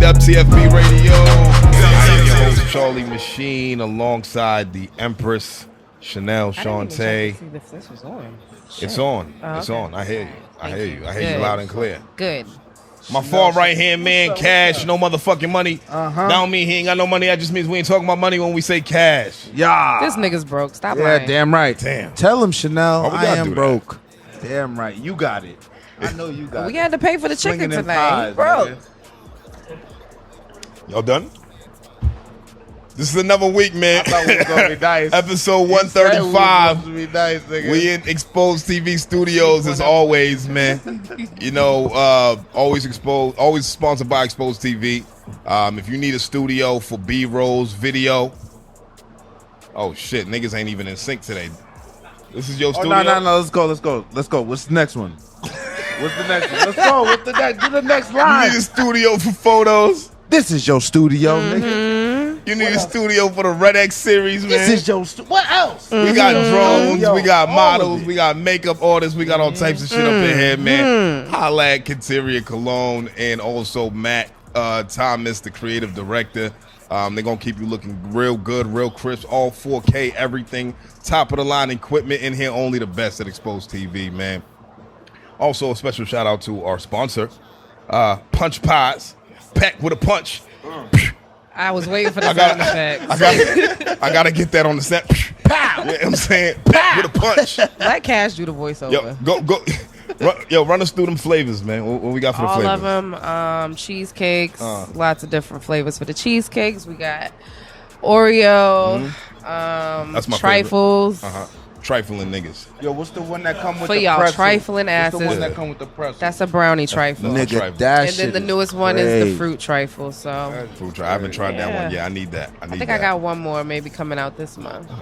CWTFB Radio. I am your host, Charlie Machine, alongside the Empress, Chanel Shantae. It's on. It's on. I hear you. I hear you loud and clear. Good. My far right hand man, Cash, no motherfucking money. That don't mean he ain't got no money. That just means we ain't talking about money when we say cash. Yeah. This nigga's broke. Stop lying. Yeah, damn right. Damn. Tell him, Chanel, Why we I gotta am do broke. Damn right. You got it. I know you got it. We had to pay for the chicken Swinging them tonight. pies, Bro. nigga. Y'all done? This is another week, man. I thought we was gonna be nice. Episode You said we was 135. supposed to be nice, nigga. We in Exposed TV Studios as always, man. You know, always sponsored by Exposed TV. If you need a studio for B-rolls, video. Oh shit, niggas ain't even in sync today. This is your studio. No. Let's go. What's the next one? What's the next one? Let's go. What's the next? Do the next line. You need a studio for photos. This is your studio, nigga. You need a studio for the Red X series, man. This is your what else? We got drones, Yo, we got all models, of it. we got makeup artists, we got all types of shit up in here, man. Holla at Kateria Cologne and also Matt Thomas, the creative director. They're going to keep you looking real good, real crisp, all 4K, everything. Top of the line equipment in here, only the best at Exposed TV, man. Also, a special shout out to our sponsor, Punch Pies, packed with a punch. I was waiting for the sound effects. I gotta get that on the set. Pow! You know what I'm saying? Packed with a punch. Let Cash do the voiceover. Run us through them flavors, man. What we got for the All flavors? of them. Cheesecakes. Lots of different flavors for the cheesecakes. We got Oreo. That's my trifles. Trifling niggas. Yo, what's the one that come with For the y'all, pretzel? trifling What's the asses. one that come with the pretzel? That's a brownie trifle. Nigga, Nigga, trifle. that And shit then the is newest one is the great. fruit trifle. So Food try. I haven't tried that Yeah. one yet. I need that. I think I got one more maybe coming out this month. All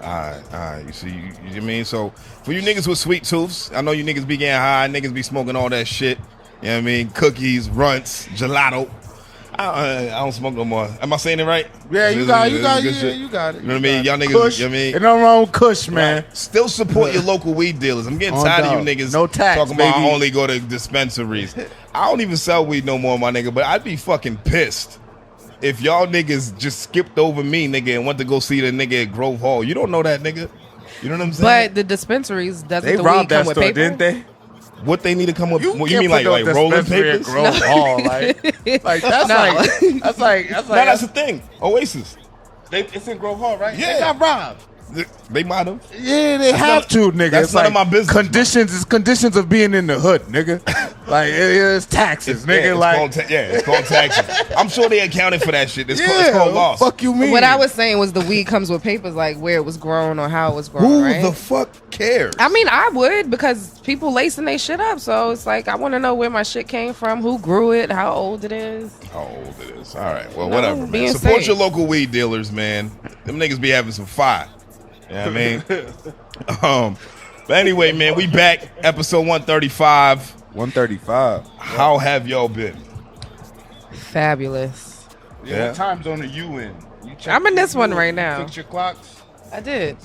right. You see, you know what I mean? So, for you niggas with sweet tooths, I know you niggas be getting high, niggas be smoking all that shit. You know what I mean? Cookies, runts, gelato. I don't smoke no more. Am I saying it right? Yeah, you This got is it. good You shit. got it. You know what I mean? Y'all niggas, Kush. you know what I mean? Ain't nothing wrong with Kush, man. Still support your local weed dealers. I'm getting Oh, tired no. of you niggas No tax, talking about I baby. only go to dispensaries. I don't even sell weed no more, my nigga, but I'd be fucking pissed if y'all niggas just skipped over me, nigga, and went to go see the nigga at Grove Hall. You don't know that, nigga. You know what I'm saying? But the dispensaries, doesn't They the weed robbed come that with store, paper? didn't they? What they need to come with? You can't mean put like no rolling dispensary at papers? Grove Hall, like that's No. like That's the thing. Oasis. it's in Grove Hall, right? Yeah. They got robbed. They might have. Yeah, they have to, nigga. That's It's none like of my business, Conditions, conditions of being in the hood, nigga. Like it's taxes, nigga. It's called taxes. I'm sure they accounted for that shit. It's yeah, called loss. fuck you mean? What I was saying was the weed comes with papers, like where it was grown or how it was grown, Who right? the fuck cares? I mean, I would, because people lacing their shit up. So it's like, I want to know where my shit came from, who grew it, how old it is. How old it is. All right. Well, No, whatever, man. being Support safe. your local weed dealers, man. Them niggas be having some fire. You know what I mean? But anyway, man, we back. Episode 135. 135. How have y'all been? Fabulous. Yeah. What time zone are you in? I'm in this one right now. Fix your clocks. I did.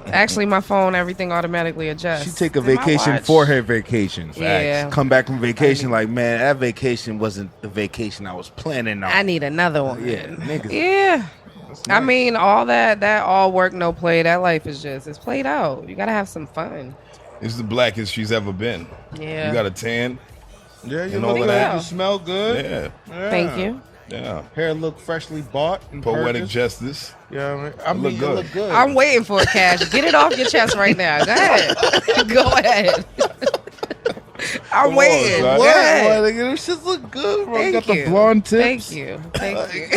Actually, my phone, everything automatically adjusts. She take a And my vacation watch. for her vacation. Yeah. Facts. Come back from vacation like, man, that vacation wasn't the vacation I was planning on. I need another one. Yeah, niggas. Yeah. That's I nice. mean, all that all work, no play. That life is it's played out. You gotta have some fun. It's the blackest she's ever been. Yeah. You got a tan. Yeah, you And look all good. that. You smell good. Yeah. Yeah. Thank you. Yeah. Hair look freshly bought and Poetic purchased. justice. Yeah, I mean, Look you good. look good. I'm waiting for it, Cash. Get it off your chest right now. Go ahead. Go ahead. I'm waiting. son. Go ahead. What, nigga, them shits look good, bro. Thank Got you. the blonde tips. Thank you. Thank you.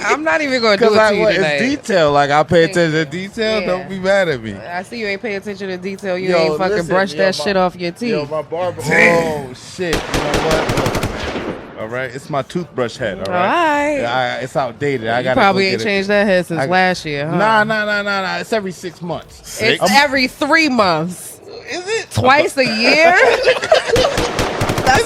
I'm not even going to do it to you tonight. It's detail. Like I pay Thank attention you. to detail. Yeah. Don't be mad at me. I see you ain't paying attention to detail. You Yo, ain't fucking listen, brushed yo, that my- shit off your teeth. Yo, my barber. Damn. Oh shit! You know what? All right, it's my toothbrush head. All All right. right. Yeah, it's outdated. I You got probably ain't changed that head since I- last year, huh? Nah. It's every 6 months. Six? It's every 3 months. Is it? Twice a year? Is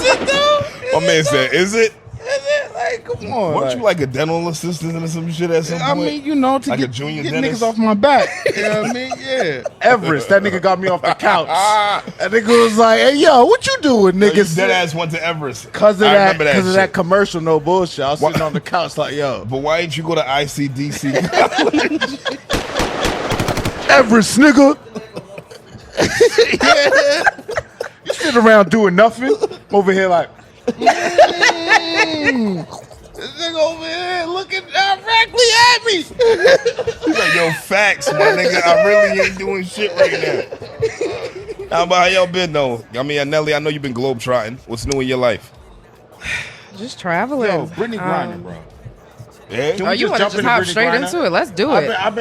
it though? My man said, is it? Is it? Like, come on. Weren't you like a dental assistant or some shit at some point? I mean, you know, to like get, a junior get dentist? niggas off my back. You know what I mean? Yeah. Everest, that nigga got me off the couch. That nigga was like, hey, yo, what you doing, niggas? Dead ass went to Everest. Because of that commercial, no bullshit. I was sitting on the couch like, yo. But why didn't you go to ICDC college? Everest, nigga. Yeah. You sit around doing nothing. Over here like, this nigga over here looking directly at me. He's like, yo, facts, my nigga. I really ain't doing shit right now. How about how y'all been, though? I mean, Nelly, I know you've been globetrotting. What's new in your life? Just traveling. Yo, Brittany Griner, bro. Yeah? Oh, you want to just hop straight into it? Let's do it. I've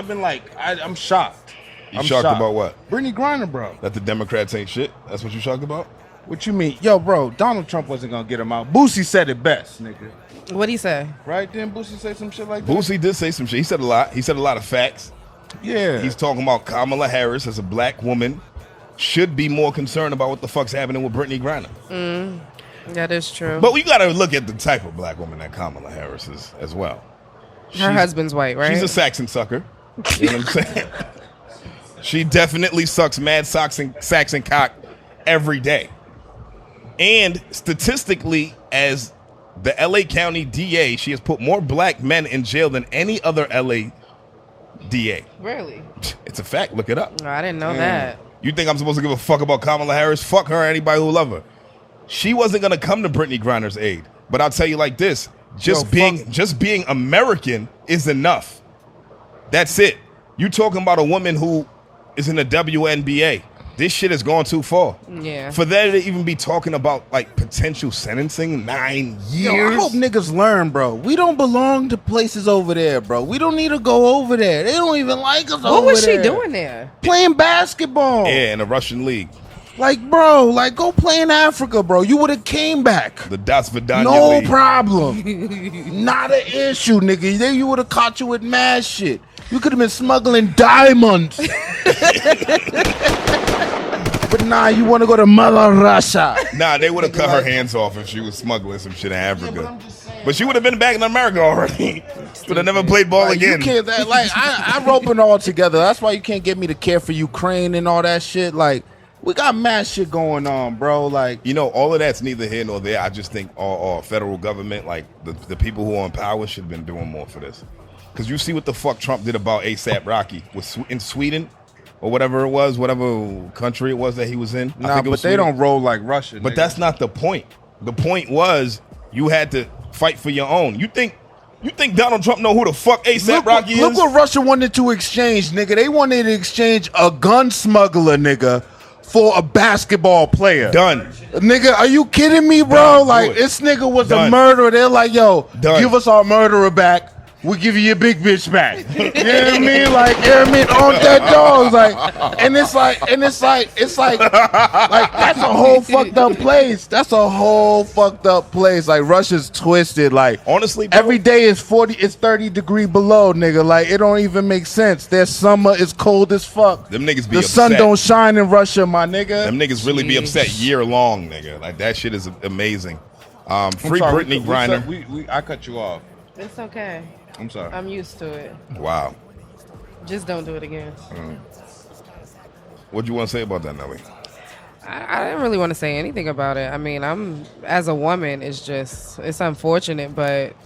been like, I'm shocked. You shocked about what? Brittany Griner, bro. That the Democrats ain't shit? That's what you shocked about? What you mean? Yo, bro, Donald Trump wasn't going to get him out. Boosie said it best, nigga. What'd he say? Right? Didn't Boosie say some shit like that? Boosie did say some shit. He said a lot. He said a lot of facts. Yeah. He's talking about Kamala Harris as a black woman should be more concerned about what the fuck's happening with Brittany Griner. That is true. But we got to look at the type of black woman that Kamala Harris is as well. Her husband's white, right? She's a Saxon sucker. You know what I'm saying? She definitely sucks mad Saxon cock every day. And statistically, as the LA County DA, she has put more black men in jail than any other LA DA. Really? It's a fact. Look it up. No, I didn't know that. You think I'm supposed to give a fuck about Kamala Harris? Fuck her, anybody who love her. She wasn't going to come to Brittany Griner's aid. But I'll tell you like this. Just being American is enough. That's it. You talking about a woman who is in the WNBA. This shit has gone too far. Yeah. For there to even be talking about like potential sentencing, 9 years. Yo, I hope niggas learn, bro. We don't belong to places over there, bro. We don't need to go over there. They don't even like us over there. What was she doing there? Playing basketball. Yeah, in the Russian league. Like, bro, like go play in Africa, bro. You would have came back. The Das Vidania No league. problem. Not an issue, nigga. Then you would have caught you with mad shit. You could have been smuggling diamonds. But nah, you want to go to Mother Russia. Nah, they would have cut her hands off if she was smuggling some shit in Africa. But she would have been back in America already. Would have never played ball Like, again. You can't, I rope it all together. That's why you can't get me to care for Ukraine and all that shit. Like, we got mad shit going on, bro. Like, you know, all of that's neither here nor there. I just think our federal government, like the people who are in power, should have been doing more for this. Because you see what the fuck Trump did about ASAP Rocky in Sweden or whatever it was, whatever country it was that he was in. Nah, I think it but was they Sweden. don't roll like Russia. But nigga. that's not the point. The point was you had to fight for your own. You think Donald Trump know who the fuck ASAP Rocky is? Look what Russia wanted to exchange, nigga. They wanted to exchange a gun smuggler, nigga, for a basketball player. Done. Nigga, are you kidding me, bro? Done. Like, this nigga was a murderer. They're like, yo, give us our murderer back. We'll give you your big bitch back. You know what I mean? Like, you know what I mean? On that dogs, like, and it's like, that's a whole fucked up place. That's a whole fucked up place. Like, Russia's twisted. Like, honestly, bro, every day is 30 below, nigga. Like, it don't even make sense. Their summer is cold as fuck. Them niggas be the upset. sun don't shine in Russia, my nigga. Them niggas really be upset year long, nigga. Like, that shit is amazing. Free Brittany Griner. I cut you off. It's okay. I'm sorry. I'm used to it. Wow. Just don't do it again. What'd you want to say about that, Nelly? I didn't really want to say anything about it. I mean, as a woman, it's unfortunate, but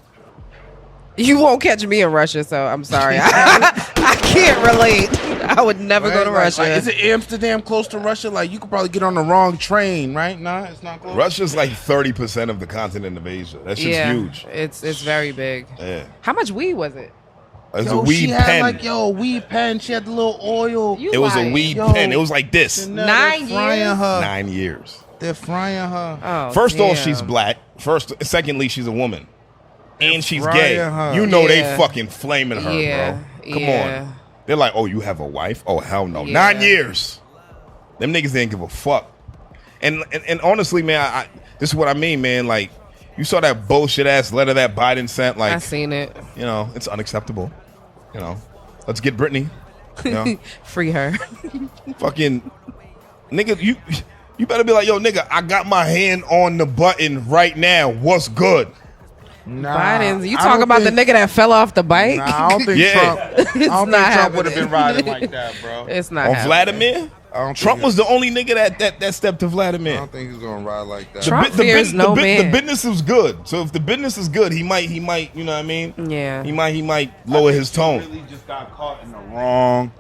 you won't catch me in Russia, so I'm sorry. I can't relate. I would never go to Russia. Like, is it Amsterdam close to Russia? Like, you could probably get on the wrong train, right? Nah, it's not close. Russia's like 30% of the continent of Asia. That shit's huge. It's very big. Yeah. How much weed was it? It's a weed she pen. Had weed pen. She had the little oil. You it was lying. a weed pen. It was like this. 9 years? 9 years. They're frying her. Oh, First damn. off, she's black. Secondly, she's a woman. And she's frying gay. her. You know Yeah. they fucking flaming her, Yeah. bro. Come Yeah. on. They're like, oh, you have a wife? Oh, hell no. Yeah. 9 years. Them niggas didn't give a fuck. And honestly, man, this is what I mean, man. Like, you saw that bullshit ass letter that Biden sent. Like, I seen it. you know, it's unacceptable. You know, let's get Brittany. You know, Free her. fucking nigga, you better be like, yo, nigga, I got my hand on the button right now. What's good? Biden's. You talk about the nigga that fell off the bike? Nah, I don't think Trump. I don't think Trump would have been riding like that, bro. It's not. On Vladimir? Trump was the only nigga that stepped to Vladimir. I don't think he's gonna ride like that. Trump fears no man. The business is good. So if the business is good, he might, you know what I mean? Yeah. He might lower his tone. He really just got caught in the wrong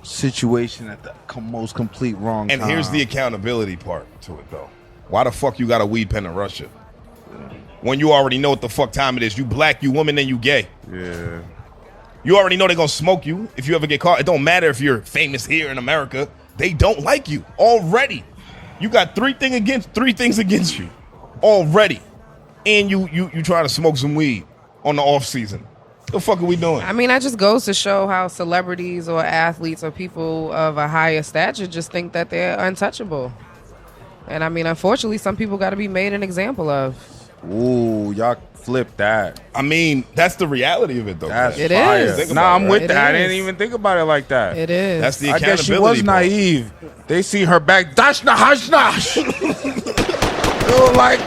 situation at the most complete wrong time. And here's the accountability part to it, though. Why the fuck you got a weed pen in Russia? When you already know what the fuck time it is. You black, you woman, and you gay. Yeah. You already know they're going to smoke you if you ever get caught. It don't matter if you're famous here in America. They don't like you already. You got three things against you already. And you trying to smoke some weed on the off season. What the fuck are we doing? I mean, that just goes to show how celebrities or athletes or people of a higher stature just think that they're untouchable. And I mean, unfortunately, some people got to be made an example of. Ooh, y'all flip that. I mean, that's the reality of it, though. That's it fire. is. Nah, I'm with It that. I is. didn't even think about it like that. It is. That's the I accountability guess she was part. naive. They see her back. Dash na hash nash. They were like,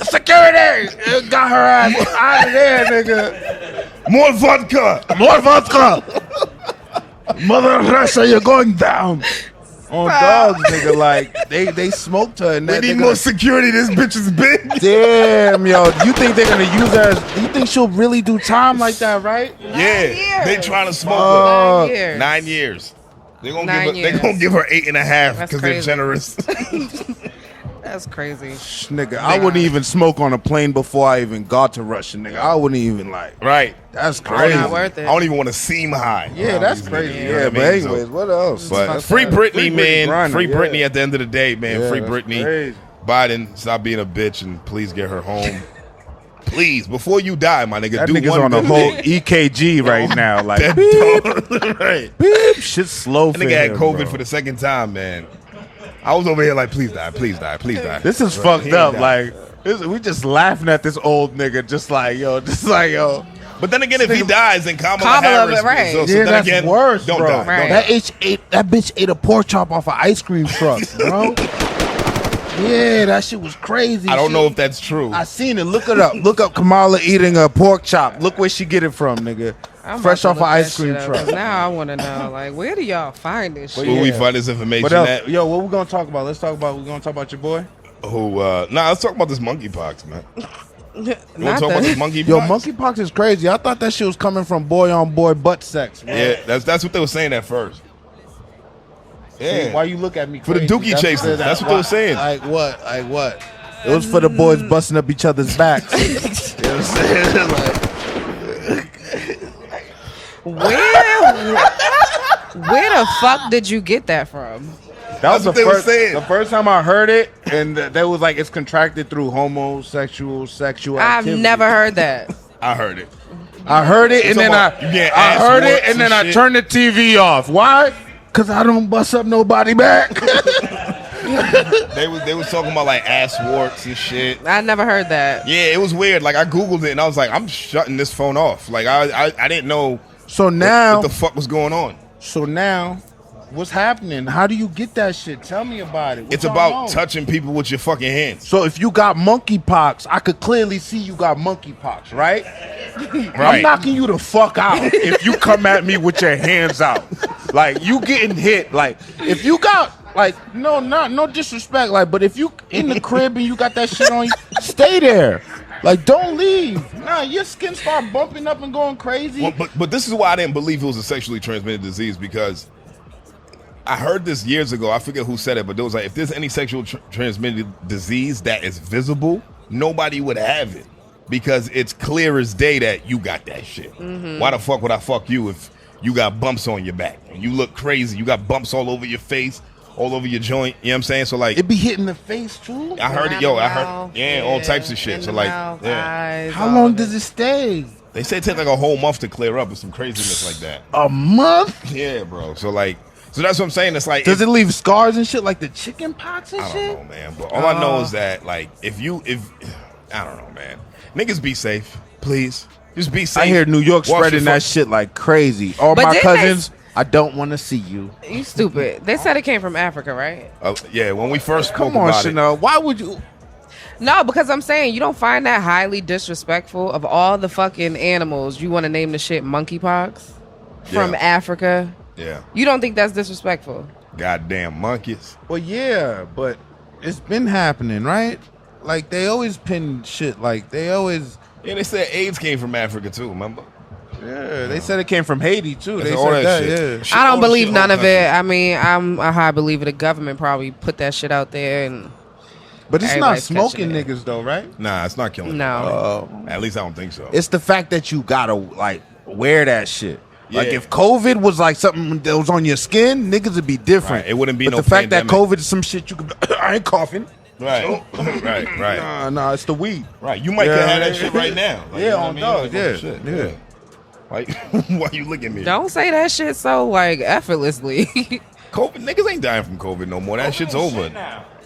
security. It got her ass out of there, nigga. More vodka. More vodka. Mother Russia, you're going down. On dogs, nigga, like they smoked her. And We need more security. This bitch is big. Damn, yo, you think they're gonna use her? You think she'll really do time like that, right? Yeah, they trying to smoke her. 9 years. 9 years. They're gonna 9 give her. They gonna give her 8.5 That's because they're crazy. generous. That's crazy. Nigga, I wouldn't even smoke on a plane before I even got to Russia, nigga. I wouldn't even like. Right. That's crazy. Not worth it. I don't even want to seem high. Yeah, that's crazy. You know Yeah, what I but mean? anyways, what else? But free Britney, Free Britney man. Griner, Free yeah. Britney at the end of the day, man. Yeah, Free that's Britney. crazy. Biden, stop being a bitch and please get her home. Please, before you die, my nigga. That do nigga's one on a good whole thing. EKG right now. Like, That beep, dog- right. beep. Shit slow That for nigga had him, COVID bro. for the second time, man. I was over here like, please die, please die, please die. This is Right. fucked He up. ain't Like, we just laughing at this old nigga. Just like, yo. But then again, if he dies, then Kamala Kamala, Harris. right. So Yeah, then that's again, worse, don't bro. die. Right. That bitch ate a pork chop off an ice cream truck, bro. Yeah, that shit was crazy. I don't know if that's true. I seen it. Look it up. Look up Kamala eating a pork chop. Look where she get it from, nigga. I'm Fresh about off to an look ice that cream shit up, truck. 'cause now I want to know, like, where do y'all find this shit? Where we Yeah. find this information What else? at? Yo, what we gonna talk about? We're gonna talk about your boy. Let's talk about this monkeypox, man. You want Not to talk about the- this monkeypox? Yo, monkeypox is crazy. I thought that shit was coming from boy on boy butt sex, bro. Yeah, that's what they were saying at first. Yeah. Why you look at me For the crazy? dookie chasers. That's what they were saying. Like what? Like what? It was for the boys busting up each other's backs. You know what I'm saying? Where the fuck did you get that from? That was That's what they were first, saying. the first time I heard it, and they was like, it's contracted through homosexual sexual I've activity. never heard that. I heard it. I heard it, and then talking about you getting I ass heard it, whooped and then and I shit? turned the TV off. Why? Because I don't bust up nobody back. They was talking about like ass warts and shit. I never heard that. Yeah, it was weird. Like I googled it and I was like, I'm shutting this phone off. Like I didn't know So now, what the fuck was going on. what's happening? How do you get that shit? Tell me about it. What's It's going about on? touching people with your fucking hands. So if you got monkeypox, I could clearly see you got monkeypox, right? I'm Right. knocking you the fuck out if you come at me with your hands out. Like you getting hit. Like if you got no disrespect, like, but if you in the crib and you got that shit on you, stay there. Like don't leave. Nah, your skin start bumping up and going crazy. Well, but this is why I didn't believe it was a sexually transmitted disease, because I heard this years ago. I forget who said it, but it was like, if there's any sexual transmitted disease that is visible, nobody would have it, because it's clear as day that you got that shit. Why the fuck would I fuck you if you got bumps on your back? You look crazy. You got bumps all over your face, all over your joint. You know what I'm saying? So like, It be hitting the face too. I heard it. Around Yo, the I heard. mouth, Yeah, all types of shit. in So the like, mouth, yeah. eyes, How all long of does it stay? They say it takes like a whole month to clear up, or some craziness like that. A month? Yeah, bro. So like, so that's what I'm saying. It's like, Does it leave scars and shit like the chicken pox and I shit? don't know, man. But all I know is that, like, if I don't know, man. Niggas be safe, please. Just be safe. I hear New York Wash spreading your that shit like crazy. All But my didn't cousins, I don't want to see you. You stupid. They said it came from Africa, right? Yeah, when we first spoke Come on, about Chanel. Why would you? No, because I'm saying you don't find that highly disrespectful. Of all the fucking animals, you want to name the shit monkeypox from Africa. Yeah. You don't think that's disrespectful? Goddamn monkeys. Well, yeah, but it's been happening, right? Like, they always pin shit. Like, they always... Yeah, they said AIDS came from Africa, too, remember? Yeah, they said it came from Haiti, too. They all said that yeah. shit. I don't All the believe shit, none all of it. countries. I mean, I'm a high believer the government probably put that shit out there, and But it's not everybody's smoking catching it. niggas, though, right? Nah, it's not killing. No. At least I don't think so. It's the fact that you gotta, like, wear that shit. Like, Yeah. if COVID was like something that was on your skin, niggas would be different. Right, it wouldn't be but no the fact pandemic. that COVID is some shit you could... I ain't coughing. Right, right. Nah, it's the weed. Right, you might could have that shit right now. Like, Yeah, you know what on I mean? dog, Like, yeah, oh, shit, yeah. Like, why you looking at me? Don't say that shit so like effortlessly. COVID, niggas ain't dying from COVID no more. That shit's over.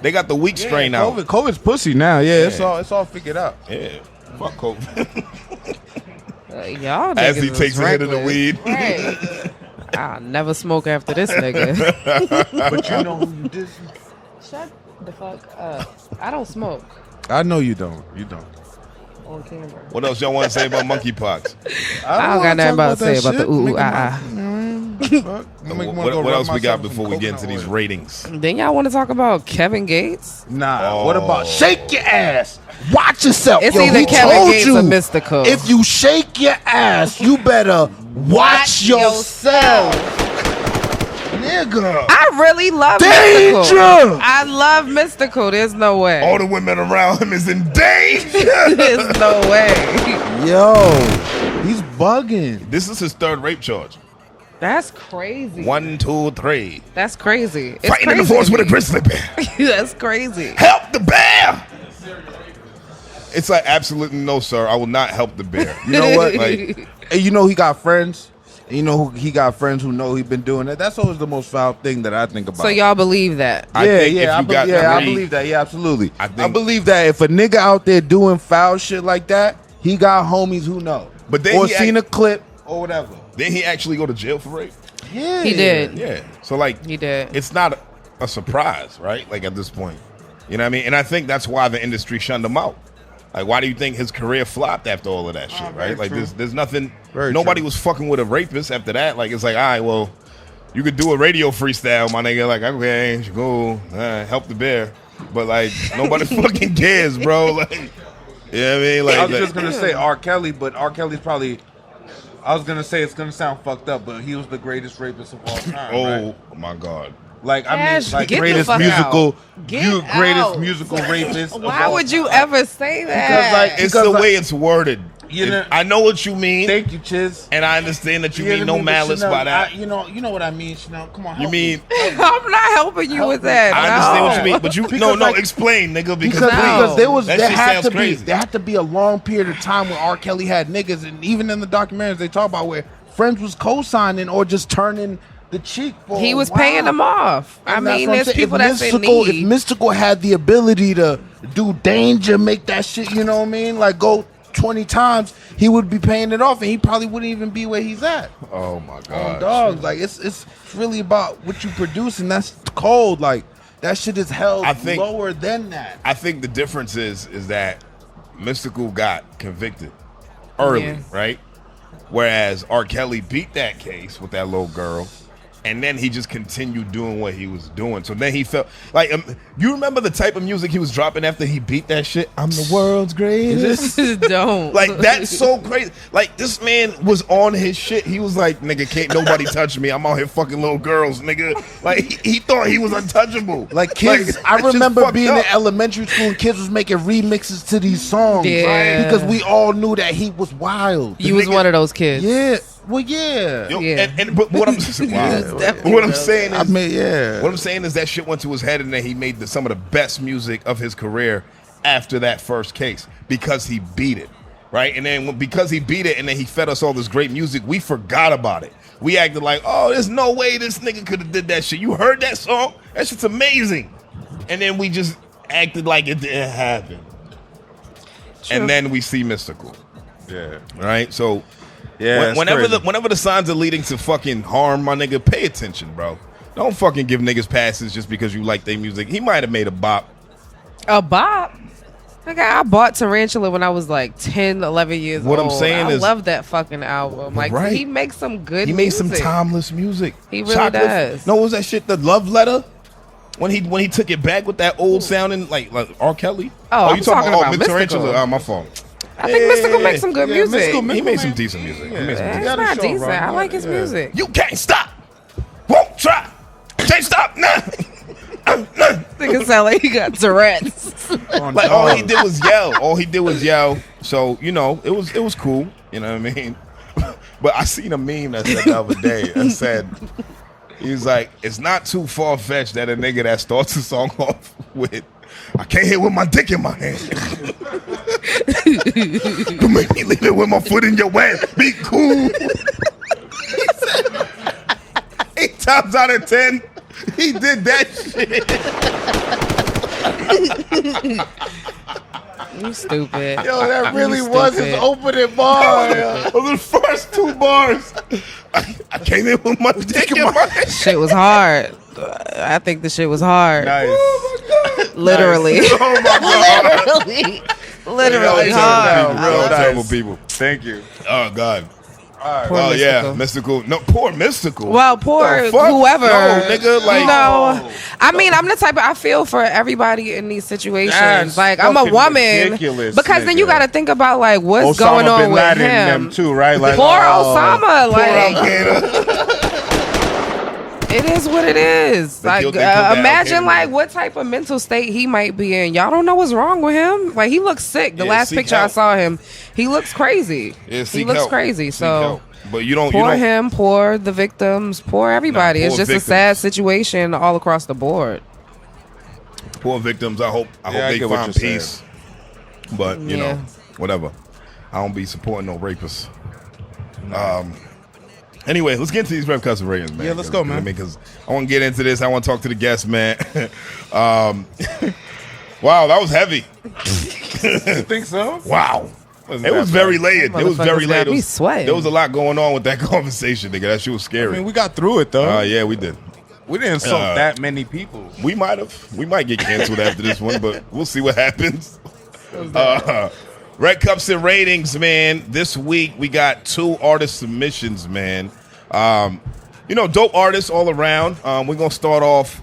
They got the weak strain now. COVID's pussy now. Yeah, Yeah. it's all figured out. Yeah, fuck COVID. Y'all As niggas he is takes a hit of the reckless. weed. Right. I'll never smoke after this nigga. But you know who you did? Shut the fuck up. I don't smoke I know you don't. You don't. on camera. What else y'all want to say about monkeypox? I don't got nothing about to say about the ooh, ah, What else we got before we get into these ratings? Then y'all want to talk about Kevin Gates? Nah. What about shake your ass? Watch yourself. It's Yo, either he Kevin told Gates you, or Mystical. If you shake your ass, you better watch yourself. Nigga. I really love Danger! Mystical. I love Mystical. There's no way. All the women around him is in danger. There's no way. Yo, he's bugging. This is his third rape charge. That's crazy. 1, 2, 3. That's crazy. It's Fighting in the crazy forest to with a me. grizzly bear. That's crazy. Help the bear. It's like, absolutely no, sir. I will not help the bear. You know what? Like, And you know he got friends. And you know he got friends who know he been doing it. That's always the most foul thing that I think about. So y'all believe that? I think if you got I three- believe that. Yeah, absolutely. I I think- believe that if a nigga out there doing foul shit like that, he got homies who know. But then or he seen a clip or whatever. Didn't he actually go to jail for rape? Yeah, He did. Yeah. So, like, He did. it's not a surprise, right? Like, at this point. You know what I mean? And I think that's why the industry shunned him out. Like, why do you think his career flopped after all of that shit, right? Like, there's nothing. Very Nobody true. was fucking with a rapist after that. Like, it's like, all right, well, you could do a radio freestyle, my nigga. Like, okay, cool. Help the bear. But, like, nobody fucking cares, bro. Like, you know what I mean? Like, I was just gonna say R. Kelly, but R. Kelly's probably. I was gonna say it's gonna sound fucked up, but he was the greatest rapist of all time. oh, right? my God. Like I Ash, mean, like get the greatest fuck musical, out. Get greatest out. musical rapist. of Why all would you time. ever say that? like, It's Because, the like, way it's worded. you know- I know what you mean, Thank you, Chiz. and I understand that you know mean what no I mean? But malice Chanel, by that. you know what I mean, Chanel. Come on, You help mean I'm not helping you with that. I understand what you No. mean, but you Because, like- explain, nigga, because because, No. because there was That there shit had sounds to be crazy. there had to be a long period of time where R. Kelly had niggas, and even in the documentaries they talk about where friends was co-signing or just turning the cheek. For He a was while. paying them off. I And that's mean, what I'm there's saying. people If that's in Mystical, need. If Mystical had the ability to do danger, make that shit, you know what I mean? Like go 20 times, he would be paying it off, and he probably wouldn't even be where he's at. oh my On god, dogs, like it's really about what you produce, and that's cold. Like that shit is held I think- lower than that. I think the difference is that Mystical got convicted early, Yeah. right? Whereas R. Kelly beat that case with that little girl, and then he just continued doing what he was doing. So then he felt like, you remember the type of music he was dropping after he beat that shit? I'm the world's greatest. Don't. Like, that's so crazy. Like, this man was on his shit. He was like, nigga, can't nobody touch me. I'm out here fucking little girls, nigga. Like, he thought he was untouchable. Like kids, I that's just remember fucked being up. in elementary school and kids was making remixes to these songs, Yeah. right? Because we all knew that he was wild. You was nigga- one of those kids. Yeah, well, yeah. Yo, Yeah. but what I'm definitely what I'm was. saying I is, mean, yeah. what I'm saying is that shit went to his head, and then he made some of the best music of his career after that first case because he beat it, right? And then because he beat it, and then he fed us all this great music, we forgot about it. We acted like, oh, there's no way this nigga could have did that shit. You heard that song? That shit's amazing. And then we just acted like it didn't happen. True. And then we see Mystical, Yeah. right? So Yeah. whenever the signs are leading to fucking harm, my nigga, pay attention, bro. Don't fucking give niggas passes just because you like their music. He might have made a bop. A bop. Like I bought Tarantula when I was like 10, 11 years old. What I'm saying is, I love that fucking album. Like right. he makes some good. He made music. some timeless music. He really does. No, what was that shit? The Love Letter. When he took it back with that old sounding like R. Kelly. Oh, I'm you talking about Mystical. Tarantula? Oh, my fault. I think Mystical makes some good music. He made some decent music. It's not decent. I like his music. You can't stop. Won't try. Can't stop. Nah. Nigga sound like he got Tourette's. Like all he did was yell. So it was cool. You know what I mean? But I seen a meme that said the other day. That said, he was like, it's not too far fetched that a nigga that starts a song off with, I can't hit with my dick in my hand. You make me leave it with my foot in your ass. Be cool. 8 times out of 10, he did that shit. You stupid. Yo, that really was his opening bar. Those are the first 2 bars. I came in with my dick in my hand. Shit was hard. I think the shit was hard. Nice. Literally. Nice. Oh my God. Literally hard. Real terrible people. Thank you. Oh God. Poor Oh Mystical. yeah, Mystical. No, poor Mystical. Well, poor The fuck? whoever. No, nigga, like, I mean, I'm the type I feel for everybody in these situations. That's like, I'm a fucking woman. ridiculous, Because then you nigga. got to think about, like, what's Osama going on bin with Laden him. and them too, right? Like, Poor Osama. Poor Like, Al-Qaeda. it is what it is. They Like, killed that imagine, Al-Qaeda like, man. what type of mental state he might be in. Y'all don't know what's wrong with him. Like, he looks sick. The Yeah, last seek picture I help. saw him, he looks crazy. Yeah, He seek looks help. crazy. Seek So. help. But you don't. Poor him, poor the victims, poor everybody. Nah, It's poor just victims. a sad situation all across the board. Poor victims. I hope I they get what find you're peace. But you Yeah. know, whatever. I don't be supporting no rapists. Anyway, let's get into these rep cuts and ratings, man. Yeah, let's go, man. Because I want to get into this. I want to talk to the guests, man. Wow, that was heavy. You think so? Wow. It was very layered. It was very Motherfuckers layered. got me sweating. There was a lot going on with that conversation, nigga. That shit was I scary. mean, we got through it though. Yeah, we did. We didn't insult that many people. We might have. We might get canceled after this one, but we'll see what happens. Red Cups and ratings, man. This week we got 2 artist submissions, man. Dope artists all around. We're gonna start off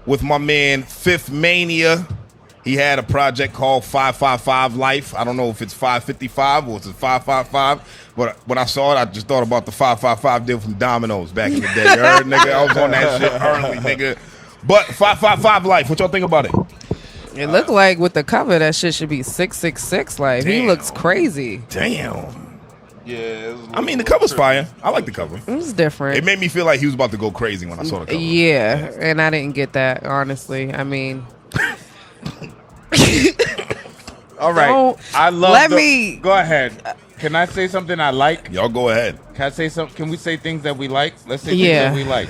with my man Fifth Mania. He had a project called 555 Life. I don't know if it's 555 or it's 555, but when I saw it, I just thought about the 555 deal from Domino's back in the day. You heard, nigga? I was on that shit early, nigga. But 555 Life, what y'all think about it? It looked like with the cover that shit should be 666. Like he Damn. looks crazy. Damn. Yeah. I mean, the cover's fire. I like the cover. It was different. It made me feel like he was about to go crazy when I saw the cover. Yeah, and I didn't get that, honestly. I mean, All right. Don't I love. let me- Go ahead. Can I say something I like? Y'all go ahead. Can I say something? Can we say things that we like? Let's say Yeah. things that we like.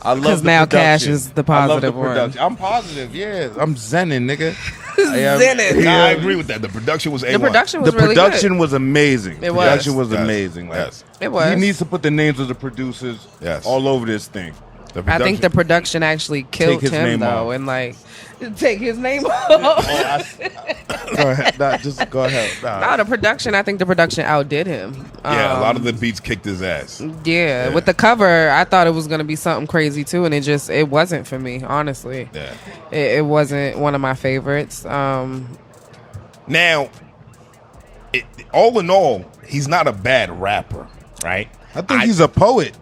I love 'Cause the now production. Cash is the I love positive the one. production. I'm positive. Yeah, I'm zenning, nigga. I am- Zenning. Nah, I agree with that. The production was A1. the production was The really production good. was amazing. It was. Production was Yes. amazing. Like, Yes. It was. He needs to put the names of the producers Yes. all over this thing. The I think the production- production actually killed his him name though, off. and like take his name off. Go ahead. Nah, just go ahead. Nah. No, the production. I think the production outdid him. Yeah, a lot of the beats kicked his ass. Yeah, with the cover, I thought it was gonna be something crazy too, and it wasn't for me. Honestly, Yeah. it wasn't one of my favorites. Now, all in all, he's not a bad rapper, right? I think he's a poet.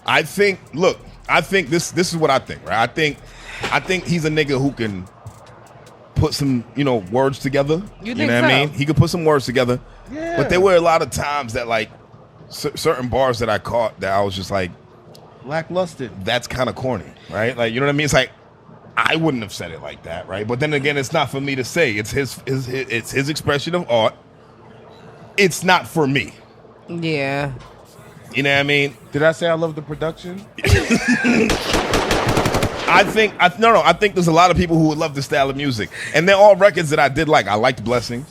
I think. Look, I think this is what I think, right? I think he's a nigga who can put some, words together. You know think what I so? mean? He could put some words together. Yeah. But there were a lot of times that, like, certain bars that I caught that I was just like, Lackluster. that's kind of corny, right? Like, you know what I mean? It's like, I wouldn't have said it like that, right? But then again, it's not for me to say. It's his expression of art. It's not for me. Yeah, You know what I mean? Did I say I love the production? I think there's a lot of people who would love this style of music, and they're all records that I did like. I liked Blessings.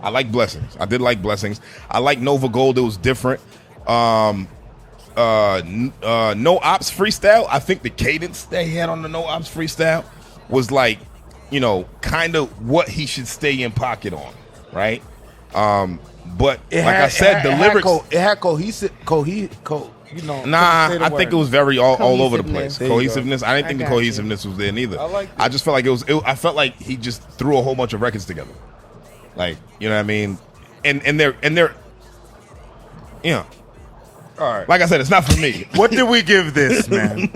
I did like Blessings. I like Nova Gold. It was different. No Ops freestyle. I think the cadence they had on the No Ops freestyle was like kind of what he should stay in pocket on, right? But I said, the lyrics. It had cohesive. Nah, I think it was very all over the place. Cohesiveness. Cohesiveness. I didn't think the cohesiveness was there neither. I just felt like I felt like he just threw a whole bunch of records together. Like, you know what I mean? And they're All right. Like I said, it's not for me. What did we give this, man?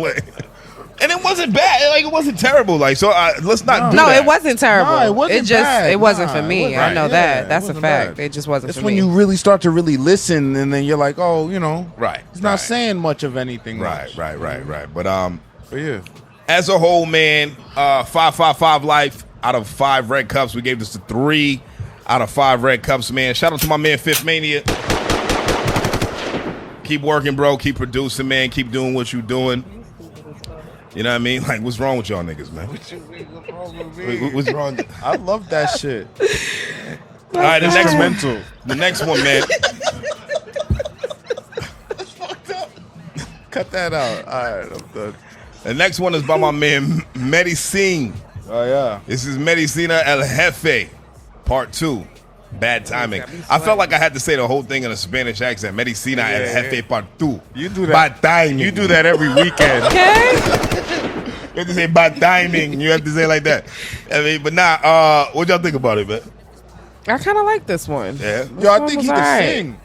And it wasn't bad. Like, it wasn't terrible. Like, so let's not do that. No, it wasn't terrible. No, it wasn't bad. It wasn't for me. It I know wasn't that. bad. That's It a wasn't fact. bad. It just wasn't It's for when me. you really start to really listen, and then you're like, oh, Right. he's not saying much of anything. Right. But yeah. as a whole, man, 555 life out of 5 red cups. We gave this a 3 out of 5 red cups, man. Shout out to my man Fifth Mania. Keep working, bro. Keep producing, man. Keep doing what you doing. You know what I mean? Like, what's wrong with y'all niggas, man? What's wrong? I love that shit. All right, the next one, man. That's fucked up. Cut that out. All right, I'm done. The next one is by my man Medicine. Oh yeah. This is Medicina El Jefe, part 2. Bad timing. I felt like I had to say the whole thing in a Spanish accent. Medicina El Jefe, part 2. You do that. Bad timing. You do that every weekend. Okay. You have to say bad timing. You have to say it like that. I mean, but nah, what y'all think about it, man? I kind of like this one. Yeah. Yo, I one think was he can alright. sing.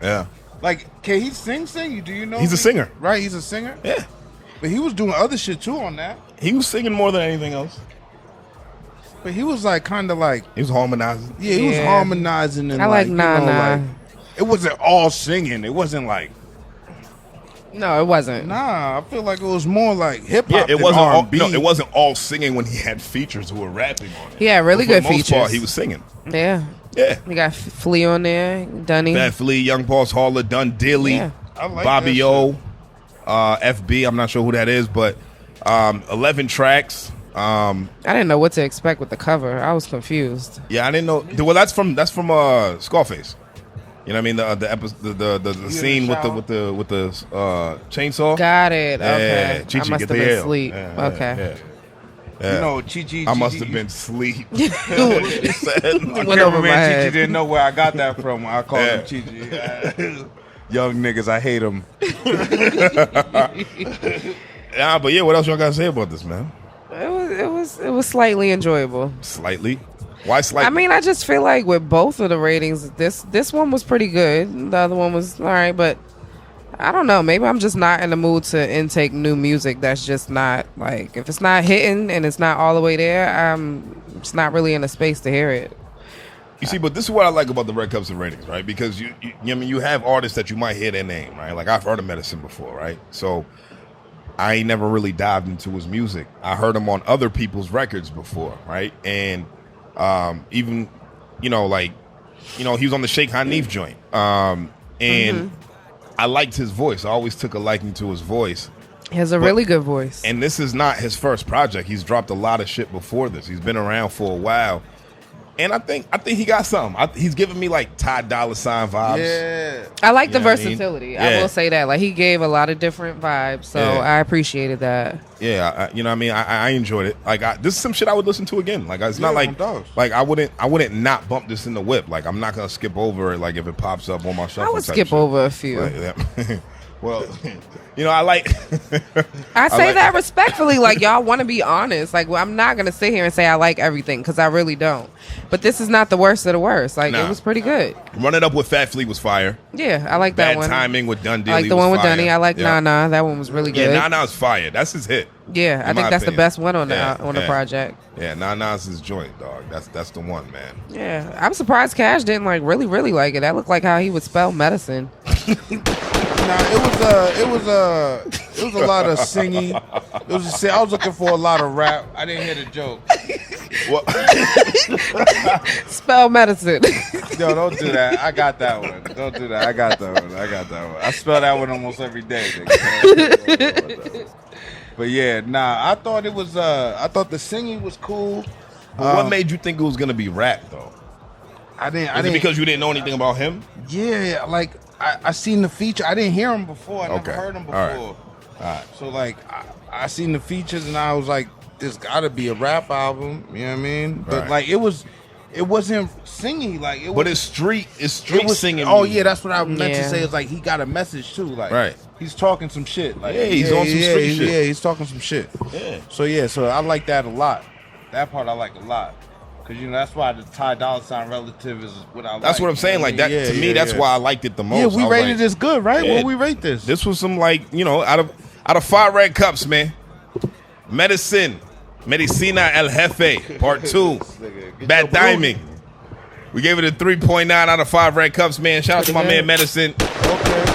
Yeah. Like, can he sing? Do you know? He's a singer. Right, he's a singer? Yeah. But he was doing other shit too on that. He was singing more than anything else. But he was like kind of like, He was harmonizing. yeah, he was Yeah. harmonizing and I like you Nah know, Nah. like, it wasn't all singing. It wasn't like, No, it wasn't. nah, I feel like it was more like hip hop. Yeah, it than wasn't all, R&B. no, it wasn't all singing when he had features who were rapping on it. Yeah, really But for good the most features. part, he was singing. Yeah. Yeah. We got Flea on there, Dunny. Bad Flea, Young Boss Hauler, Dun Dilly, Yeah. I like Bobby that O, FB. I'm not sure who that is, but 11 tracks. I didn't know what to expect with the cover. I was confused. Yeah, I didn't know. Well, that's from Scarface. You know what I mean? The episode, the scene with the chainsaw. Got it. Okay. Yeah, Chi-Chi, I must get have the been L. asleep. Yeah, Okay. Yeah. You know, Chi-Chi. I must have been asleep. Went Cameraman over my Chi-Chi head. didn't know where I got that from. I called Yeah. him Chi-Chi. Young niggas, I hate them. Yeah, but yeah, what else y'all got to say about this, man? It was slightly enjoyable. Slightly. Why slightly? I mean, I just feel like with both of the ratings, this one was pretty good. The other one was all right, but I don't know. Maybe I'm just not in the mood to intake new music. That's just not like, if it's not hitting and it's not all the way there, I'm just not really in a space to hear it. You see, but this is what I like about the Red Cups and ratings, right? Because I mean, you have artists that you might hear their name, right? Like I've heard of Medicine before, right? So I ain't never really dived into his music. I heard him on other people's records before, right? And even, he was on the Shaykh Hanif joint. And I liked his voice. I always took a liking to his voice. He has a really good voice. And this is not his first project. He's dropped a lot of shit before this. He's been around for a while. And I think he got something. He's giving me like Ty Dolla $ign vibes. Yeah. I like the You know what I mean? versatility. Yeah. I will say that. Like, he gave a lot of different vibes, so Yeah. I appreciated that. Yeah, you know what I mean? I enjoyed it. Like, this is some shit I would listen to again. Like, it's not Yeah, like, no doubt. like I wouldn't not bump this in the whip. Like, I'm not going to skip over it, like, if it pops up on my shuffle. I would type skip shit. over a few. Like, yeah. Well, I like... I say like- that respectfully, like, y'all want to be honest. Like, well, I'm not going to sit here and say I like everything, because I really don't. But this is not the worst of the worst. Like, Nah. it was pretty good. Run It Up with Fat Flea was fire. Yeah, I like that Bad one. Timing with Dun I Dilly like the was one with fire. Dunny. I like Yeah. Nah Nah. That one was really good. Yeah, Nah Nah's fire. That's his hit. Yeah, I in think my that's the opinion. best one on the Yeah, on the yeah. project. Yeah, Nah Nah's his joint, dog. That's the one, man. Yeah, I'm surprised Cash didn't like really like it. That looked like how he would spell medicine. Nah, it was a lot of singing. I was looking for a lot of rap. I didn't hear the joke. What? Spell medicine. Yo, don't do that. I got that one. Don't do that. I got that one. I spell that one almost every day, nigga. But yeah, nah, I thought the singing was cool. What made you think it was gonna be rap though? I Is didn't it because you didn't know anything about him? Yeah, like I seen the feature. I didn't hear him before. I never Okay. heard him All right. before. So like I seen the features and I was like, there's got to be a rap album. You know what I mean? But Right. like it wasn't singing like it was. But it's street singing. Oh music. yeah, that's what I meant to Yeah. say. It's like he got a message too. Like Right. he's talking some shit. Like Yeah, he's on some street shit. Yeah, he's talking some shit. Yeah. So I like that a lot. That part I like a lot. Cause that's why the Ty Dolla $ign relative is what I like. That's what I'm saying. Like that to me, that's why I liked it the most. Yeah, we I was rated like, this good, right? Yeah. What we rate this? This was some out of 5 red cups, man. Medicina El Jefe, Part 2. Bad timing. We gave it a 3.9 out of 5 red cups, man. Shout out to my man Medicine. Okay.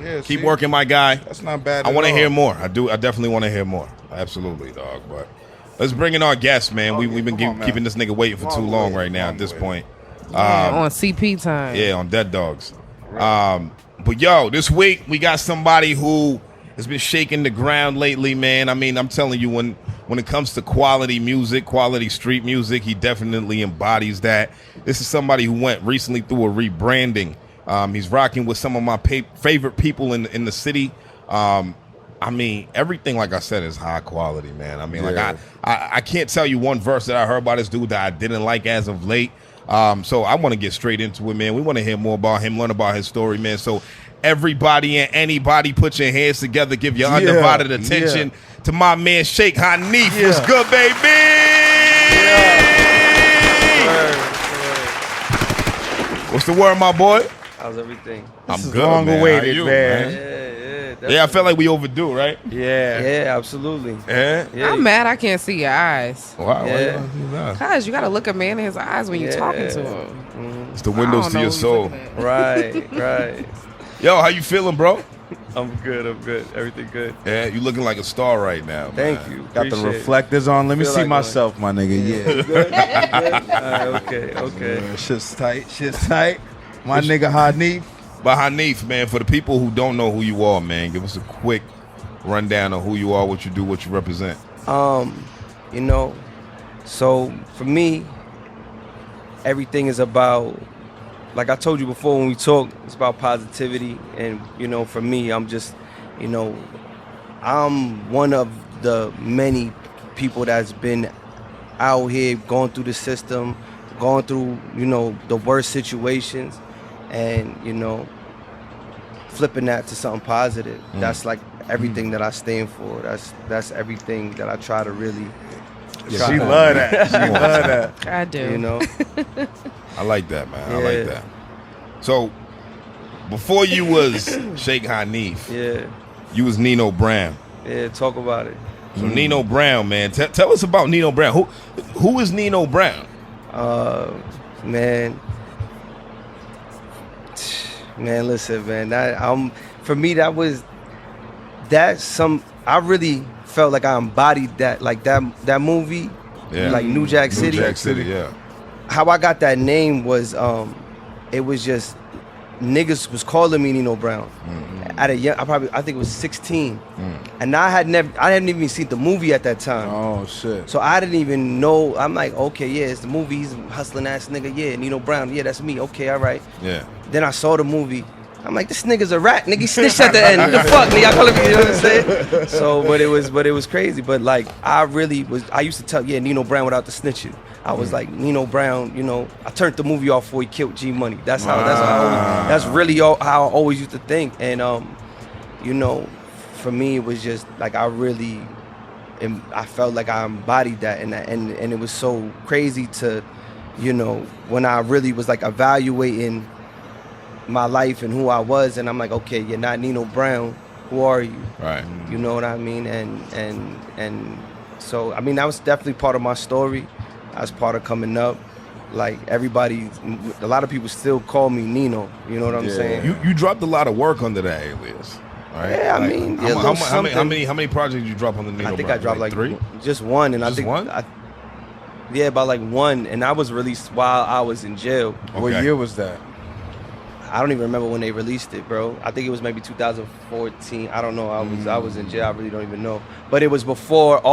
Yeah, Keep working, my guy. That's not bad. I want to hear more. I definitely want to hear more. Absolutely, dog. But let's bring in our guest, man. We've been keeping this nigga waiting for too long right now at this point. On CP time. Yeah, on Dead Dogs. But yo, this week we got somebody who has been shaking the ground lately, man. I mean, I'm telling you, when it comes to quality music, quality street music, he definitely embodies that. This is somebody who went recently through a rebranding. He's rocking with some of my favorite people in the city. I mean, everything, like I said, is high quality, man. I mean, like I can't tell you one verse that I heard by this dude that I didn't like as of late. So I want to get straight into it, man. We want to hear more about him, learn about his story, man. So everybody and anybody, put your hands together, give your undivided attention to my man Shaykh Hanif. What's good, baby? What's the word, my boy? How's everything? I'm This is good, long man. awaited, How you, man. Yeah, Yeah, I felt like we overdue, right? yeah, absolutely. Yeah. Yeah, I'm mad I can't see your eyes. Wow. Yeah. Cause you gotta look a man in his eyes when you're talking to him. It's the windows I to don't your know soul. who you're looking at. right. Yo, how you feeling, bro? I'm good. Everything good. Yeah, you looking like a star right now. Thank man. you. Got the Appreciate it. reflectors on. Let me Feel see like myself, my nigga. Yeah. Good? All right, okay. Shit's tight. My nigga Hanif. But Hanif, man, for the people who don't know who you are, man, give us a quick rundown of who you are, what you do, what you represent. So for me, everything is about, like I told you before when we talked, it's about positivity. And, for me, I'm just, I'm one of the many people that's been out here going through the system, going through, the worst situations, and, flipping that to something positive. That's like everything that I stand for. That's everything that I try to really. She love that. She love that. I do. I like that, man. I Yeah. like that. So, before you was Shaykh Hanif, Yeah, you was Nino Brown. talk about it. So Nino Brown, man, tell us about Nino Brown. Who is Nino Brown? Man, listen, man. For me, I really felt like I embodied that, like that movie, like New Jack City. New Jack City, yeah. How I got that name was, it was just niggas was calling me Nino Brown. At a young, I think it was 16, and I hadn't even seen the movie at that time. Oh shit. So I didn't even know. I'm like, okay, yeah, it's the movie. He's a hustling ass nigga. Yeah, Nino Brown. Yeah, that's me. Okay, all right. Yeah. Then I saw the movie. I'm like, this nigga's a rat. Nigga, he snitched at the end. What the fuck, nigga? I call him, you know what I'm saying? So, but it was crazy. But like, I used to tell, Nino Brown without the snitching. I was like, Nino Brown, I turned the movie off before he killed G Money. That's really how I always used to think. And, for me, it was just like, I felt like I embodied that. And it was so crazy to, when I really was like evaluating my life and who I was, and I'm like, okay, you're not Nino Brown. Who are you? Right. You know what I mean? And so, I mean, that was definitely part of my story. As part of coming up, like a lot of people still call me Nino. You know what I'm saying? You dropped a lot of work under that alias, right? Yeah, like, I mean, how many projects did you drop on the Nino Brown? I think I dropped like 3? just one, and Just I think one? about like one, and I was released while I was in jail. Okay. What year was that? I don't even remember when they released it, bro. I think it was maybe 2014. I don't know. I was in jail. I really don't even know. But it was before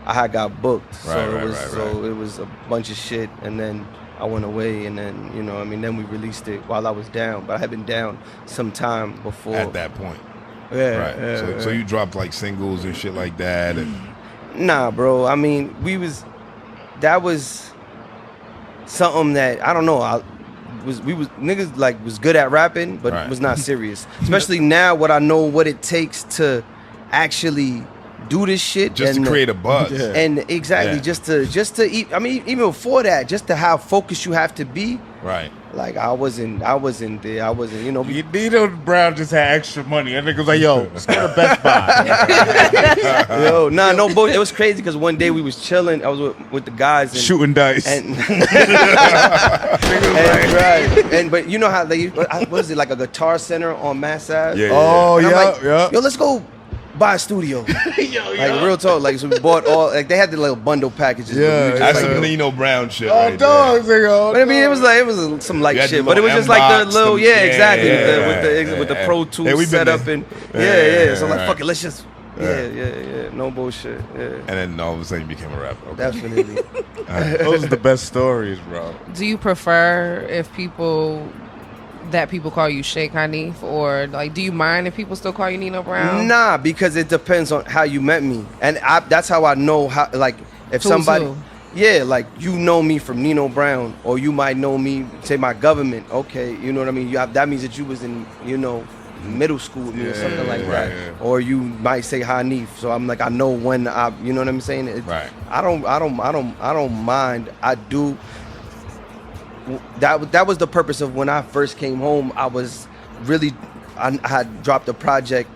I had got booked. So it was a bunch of shit, and then I went away, and then then we released it while I was down. But I had been down some time before. At that point. Yeah. Right. So you dropped like singles and shit like that, and Nah, bro. I mean, that was something that I don't know. Niggas like was good at rapping, but was not serious. Especially now, I know what it takes to actually do this shit, just to create a buzz. And exactly, just to eat. I mean, even before that, just to how focused you have to be. Right. Like I wasn't there. I wasn't, you know. Nino Brown just had extra money. And nigga was like, yo, let's go to Best Buy. Yo, nah, no bullshit. It was crazy because one day we was chilling. I was with the guys and shooting dice. But you know how they, what is it, like a Guitar Center on Mass Ave? Yeah. Oh, And I'm yeah, like, yeah. Yo, let's go buy a studio. Like real talk. Like, so we bought all, like they had the little bundle packages. Yeah, That's like, some Nino Brown shit. Oh, right dogs, there. nigga. But I mean, it was some light You had shit, the but it was little just like the M-box, little, exactly, yeah, with the Pro Tools we've been setup there. and So I'm like, right. fuck it, let's just no bullshit. Yeah, And then all of a sudden you became a rapper. Okay. definitely. Those are the best stories, bro. Do you prefer if people call you Shaykh Hanif, or like, do you mind if people still call you Nino Brown? Nah, because it depends on how you met me, and that's how I know how. Like, if somebody, yeah, like you know me from Nino Brown, or you might know me, say my government. Okay, you know what I mean. That means that you was in, middle school with me or something like that, or you might say Hanif. So I'm like, I know when you know what I'm saying. Right. I don't mind. I do. That was the purpose of when I first came home. I had dropped a project,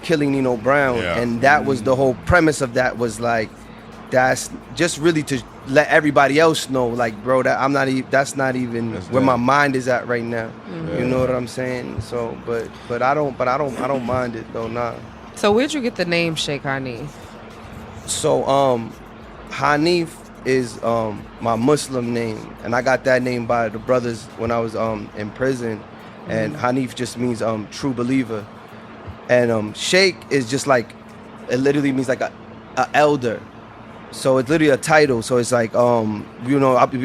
Killing Nino Brown, and that was the whole premise of that, was like, that's just really to let everybody else know, like, bro, that's not even where my mind is at right now. Mm-hmm. You know what I'm saying? So, but I don't mind it though. Nah. So where'd you get the name Shaykh Hanif? So Hanif is my Muslim name, and I got that name by the brothers when I was in prison, and Hanif just means true believer, and Shaykh is just like, it literally means like a elder, so it's literally a title. So it's like I'll be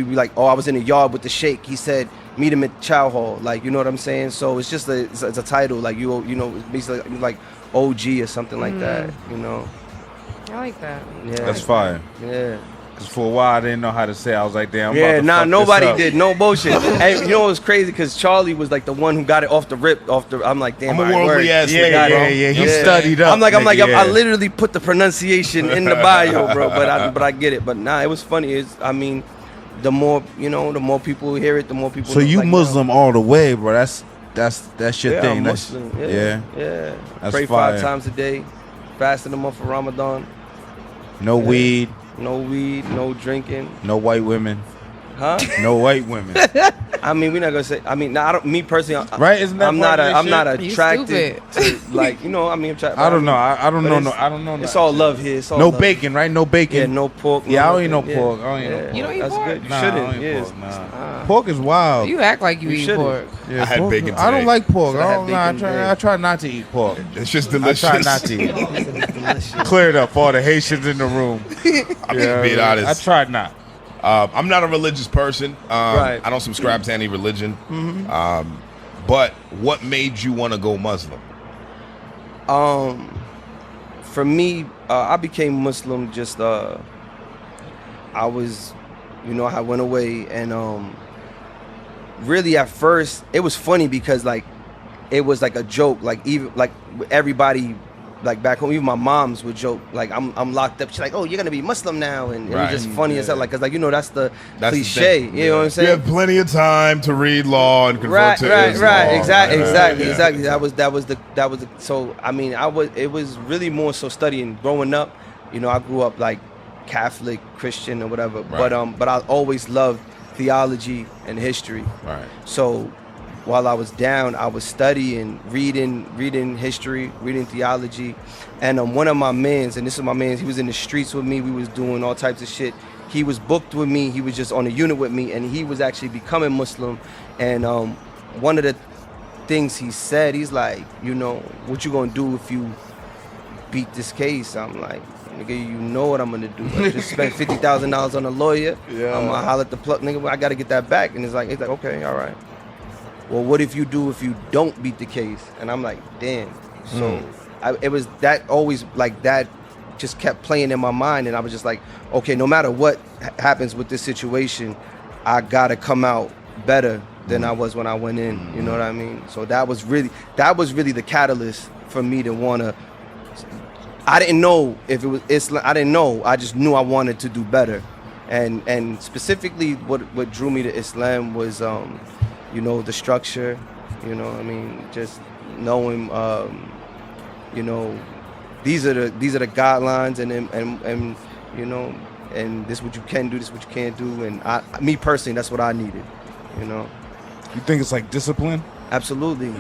like, oh, I was in the yard with the Shaykh, he said meet him at Chow Hall, like, you know what I'm saying. So it's just it's a title, like it's basically like OG or something like that, I like that. Yeah, That's fire. Yeah. Cause for a while I didn't know how to say. I was like, damn. Nobody did. No bullshit. And you know what was crazy? Because Charlie was like the one who got it off the rip. I'm like, damn. I'm a worldly ass nigga, bro. He studied up. I'm like, I literally put the pronunciation in the bio, bro. But I get it. But nah, it was funny. The more people hear it, the more people. So you like, Muslim all the way, bro. That's your thing. I'm That's Muslim. yeah. That's Pray fire. 5 times a day. Fast in the month of Ramadan. No weed. No weed, no drinking. No white women. Huh? No white women. I mean, we're not gonna say. I mean, I don't. Me personally, right? Isn't that I'm not attracted to, like, I don't know. I don't know. It's all love here. It's all no love. Bacon, right? No bacon. Yeah, no pork. Yeah, I don't eat no pork. You don't eat That's pork? good. You Nah, shouldn't. I don't eat pork. Nah. Pork is wild. You act like you eat shouldn't. pork. Yeah, I had pork- bacon I don't today. like pork. So I had bacon I try not to eat pork. It's just I delicious. try not to eat. Clear it up for all the Haitians in the room. I'm just being honest. I try not. I'm not a religious person. Right. I don't subscribe to any religion. But what made you want to go Muslim? For me, I became Muslim just I was, I went away, and really at first it was funny because like it was like a joke, like even like everybody like back home, even my moms would joke like I'm locked up. She's like, oh, you're gonna be Muslim now, and it was just funny as hell, like, cause like that's the cliche. The thing. You know what I'm saying? You have plenty of time to read law and convert to Islam. Right, exactly. Yeah. That was the. So I mean, it was really more so studying. Growing up, I grew up like Catholic, Christian, or whatever. Right. But I always loved theology and history. Right. So while I was down, I was studying, reading history, reading theology, and one of my mans, and this is my man, he was in the streets with me. We was doing all types of shit. He was booked with me. He was just on a unit with me, and he was actually becoming Muslim. And one of the things he said, he's like, what you gonna do if you beat this case? I'm like, nigga, you know what I'm gonna do. I just spent $50,000 on a lawyer. Yeah. I'm gonna holler at the plug, nigga. I gotta get that back. And it's like, okay, all right. Well, what if you don't beat the case? And I'm like, damn. So it was that always like that just kept playing in my mind, and I was just like, okay, no matter what happens with this situation, I gotta come out better than I was when I went in. You know what I mean? So that was really the catalyst for me to wanna. I didn't know if it was Islam. I didn't know. I just knew I wanted to do better, and specifically what drew me to Islam was you know, the structure. You know, I mean, just knowing you know, these are the guidelines, and you know, and this is what you can do, this is what you can't do, and me personally, that's what I needed. You know. You think it's like discipline? Absolutely.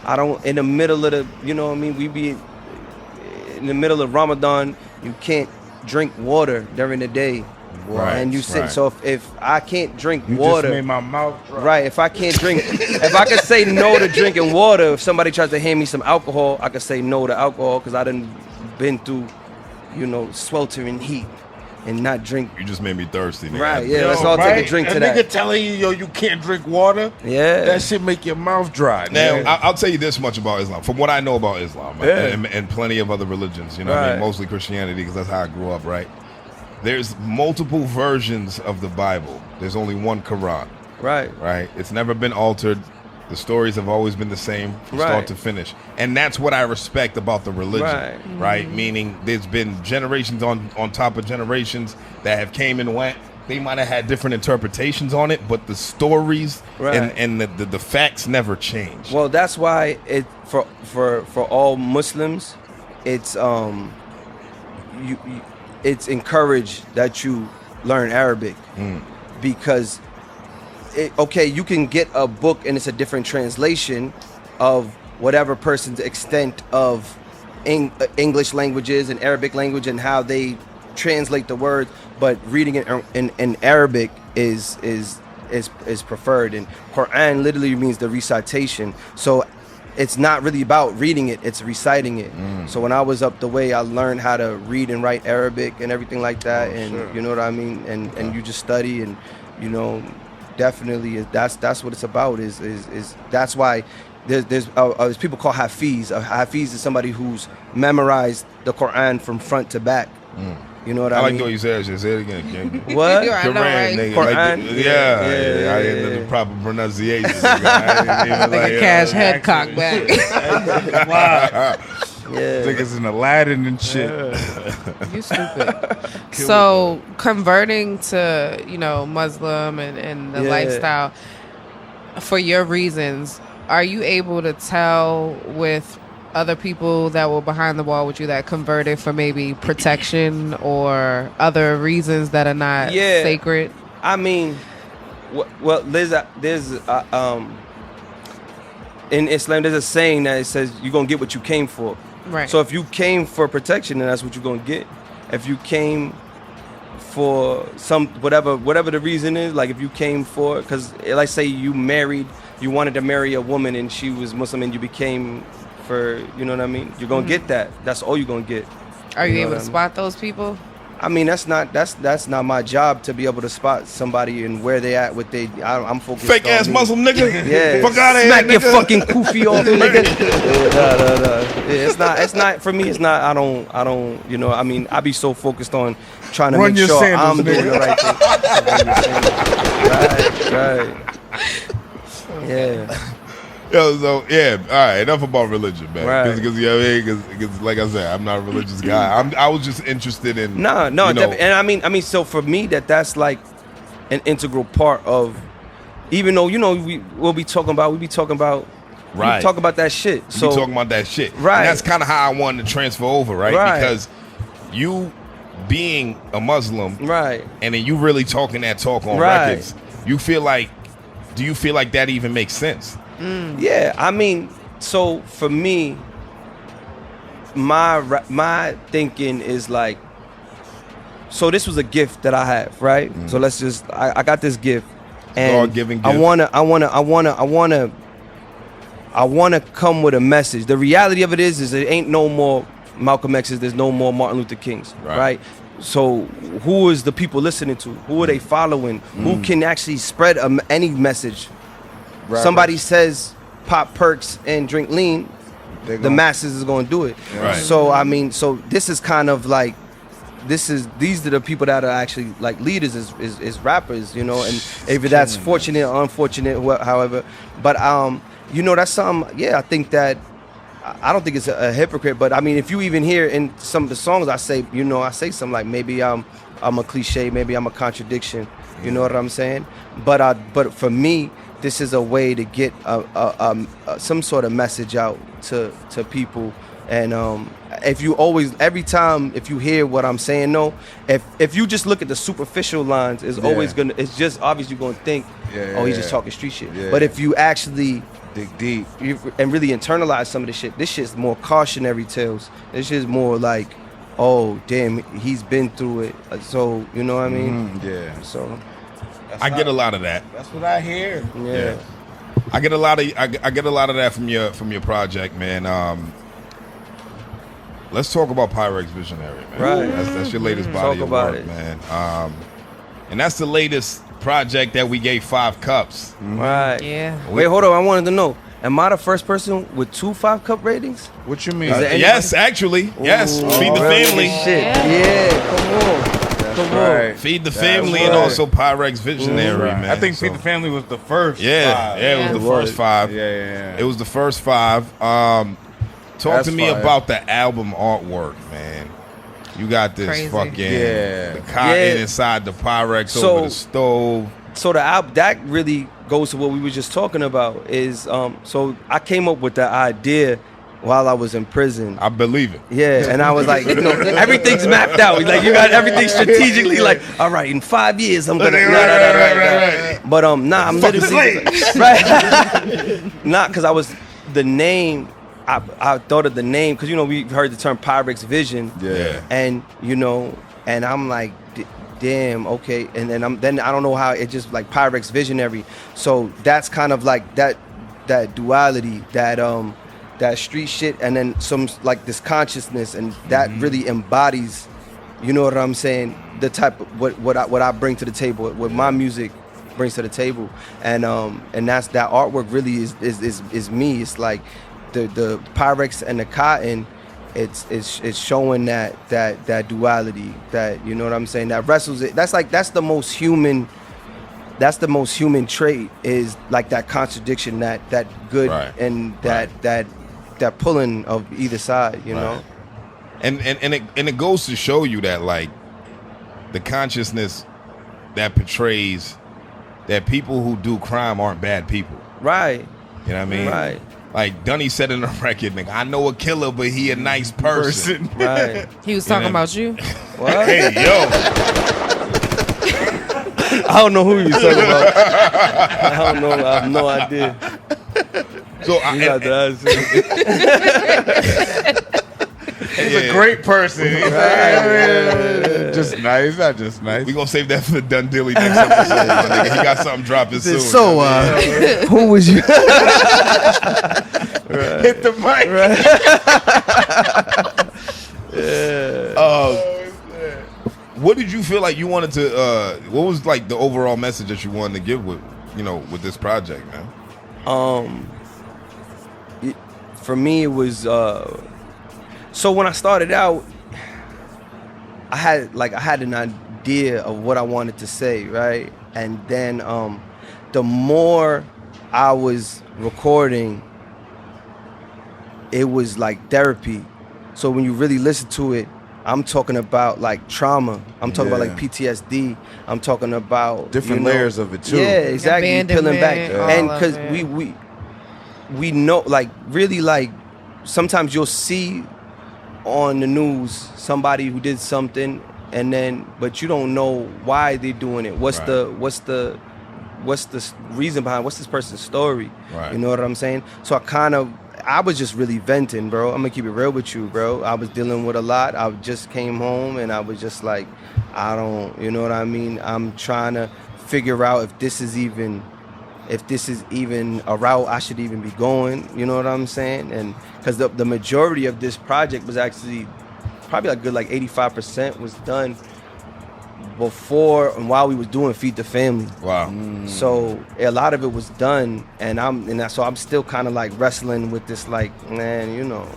I don't, in the middle of the, you know what I mean, we be in the middle of Ramadan, you can't drink water during the day. Right, And you sit, right. so if I can't drink You water. just made my mouth dry. Right, if I can't drink, if I could say no to drinking water, if somebody tries to hand me some alcohol, I could say no to alcohol because I done been through, you know, sweltering heat and not drink. You just made me thirsty, nigga. Right, yeah, Yo, let's all take a drink to that. Nigga telling you, yo, you can't drink water. Yeah. That shit make your mouth dry. Now, man. I'll tell you this much about Islam. From what I know about Islam, Yeah. and plenty of other religions, you know what I mean? Right. Mostly Christianity, because that's how I grew up, right? There's multiple versions of the Bible. There's only one Quran, Right. right? It's never been altered. The stories have always been the same from start Right. to finish. And that's what I respect about the religion, Right. right? Meaning there's been generations on top of generations that have came and went. They might have had different interpretations on it, but the stories Right. and the facts never change. Well, that's why it for all Muslims, it's it's encouraged that you learn Arabic because okay, you can get a book and it's a different translation of whatever person's extent of English languages and Arabic language and how they translate the words, but reading it in Arabic is preferred, and Quran literally means the recitation. So it's not really about reading it, it's reciting it. So when I was up the way, I learned how to read and write Arabic and everything like that, you know what I mean, and you just study, and you know, definitely that's what it's about, is that's why there's people call Hafiz. A Hafiz is somebody who's memorized the Quran from front to back. You know what I I like mean? the way you said it. Just say it again, King. What? I know, right? nigga. Quran? Like, Yeah. I didn't know the proper pronunciation. Nigga. I didn't even Like a cash head cock back. Wow. Yeah. Niggas in Aladdin and shit. You stupid. So converting to, you know, Muslim and the Yeah. lifestyle, for your reasons, are you able to tell with other people that were behind the wall with you that converted for maybe protection or other reasons that are not Yeah. sacred? I mean, well, there's in Islam there's a saying that it says you're gonna get what you came for. Right. So if you came for protection, then that's what you're gonna get. If you came for some whatever the reason is, like if you came for, because like say you wanted to marry a woman and she was Muslim and you became for, you know what I mean, you're gonna get that. That's all you're gonna get. Are you know able what to I mean? spot those people? I mean, that's not my job to be able to spot somebody and where they at with they. I'm focused. Fake on ass me. Muslim nigga. Yeah, Fuck out of here. Smack your nigga. fucking kufi off, nigga. Yeah, it's not for me. It's not. I don't. You know. I mean, I be so focused on trying to Run make your sure sandals, I'm doing nigga. the right thing. Right. Yeah. Yo, so yeah, all right. Enough about religion, man. Right. Because you know what I mean? Because like I said, I'm not a religious guy. I was just interested in. No, you know, and I mean, so for me, that's like an integral part of. Even though, you know, we be talking about Right. we talk about that shit. So we talking about that shit, Right. And that's kind of how I wanted to transfer over, right? Right. Because you being a Muslim, right. and then you really talking that talk on Right. records. Do you feel like that even makes sense? Yeah, I mean, so for me, my thinking is like, so this was a gift that I have, right? So let's just, I got this gift, and God-given gift. I wanna come with a message. The reality of it is there ain't no more Malcolm X's, there's no more Martin Luther Kings, right? So who is the people listening to? Who are they following? Who can actually spread any message? Somebody says pop perks and drink lean, the masses is going to do it. Right. So I mean, so this is kind of like, these are the people that are actually like leaders is rappers, you know, and either that's fortunate or unfortunate, however. But you know, that's something. Yeah, I think that I don't think it's a hypocrite, but I mean, if you even hear in some of the songs, I say, you know, I say something like maybe I'm a cliche, maybe I'm a contradiction. You know what I'm saying? But for me, this is a way to get some sort of message out to people. And every time if you hear what I'm saying, though, if you just look at the superficial lines, it's just obvious you're gonna think, he's just talking street shit. Yeah. But if you actually dig deep and really internalize some of this shit's more cautionary tales. This shit's more like, oh damn, he's been through it. So you know what I mean? Yeah. So I get a lot of that. That's what I hear. Yeah. I get a lot of that from your project, man. Let's talk about Pyrex Visionary, man. Right. That's your latest body of work, man. And that's the latest project that we gave 5 cups. Right. Yeah. Wait, hold on. I wanted to know. Am I the first person with 2 5-cup ratings? What you mean? Yes, actually. Yes. Ooh, Feed the family. Shit. Yeah. Come on. Right. Feed the family and also Pyrex Visionary, man. I think Feed the Family was the first. Yeah, it was the first 5. Yeah. It was the first 5. Talk to me about the album artwork, man. You got this fucking the cotton inside the Pyrex over the stove. So the album that really goes to what we were just talking about. Is so I came up with the idea while I was in prison. I believe it. Yeah, and I was like, you know, everything's mapped out. Like you got everything strategically. Like, all right, in 5 years I'm gonna. Right. But I'm literally right. Not because I was the name. I thought of the name because, you know, we've heard the term Pyrex Vision. Yeah. And, you know, and I'm like, damn, okay. And then I don't know how it just like Pyrex Visionary. So that's kind of like that duality, that street shit, and then some like this consciousness, and that really embodies, you know what I'm saying, the type of what I bring to the table, what my music brings to the table. And that's that artwork really is me. It's like the Pyrex and the cotton, it's showing that duality, that, you know what I'm saying, that wrestles it. That's the most human trait, is like that contradiction, that good and that pulling of either side, you know. And it goes to show you that, like, the consciousness that portrays that people who do crime aren't bad people. Right. You know what I mean? Right. Like Dunny said in the record, nigga, I know a killer, but he a nice person. Right. He was talking about you. What? Hey, yo. I don't know who you're talking about. I don't know. I have no idea. So he's a great person. Just nice. He's not just nice. We gonna save that for the Dun Dilly next episode. My nigga. He got something dropping soon. So, who was you? Hit the mic. What did you feel like you wanted to? What was like the overall message that you wanted to give with this project, man? For me, it was. So when I started out, I had an idea of what I wanted to say, right? And then the more I was recording, it was like therapy. So when you really listen to it, I'm talking about like trauma. I'm talking about like PTSD. I'm talking about different layers of it too. Yeah, exactly. Peeling back, and because we know, like, really, like, sometimes you'll see on the news somebody who did something, and then but you don't know why they're doing it. What's the reason behind? What's this person's story? Right. You know what I'm saying? So I was just really venting, bro. I'm gonna keep it real with you, bro. I was dealing with a lot. I just came home and I was just like, you know what I mean? I'm trying to figure out if this is even a route I should even be going. You know what I'm saying? And because the majority of this project was actually probably a good 85% was done before and while we was doing Feed the Family. Wow. So a lot of it was done, and so I'm still kind of like wrestling with this, like, man, you know,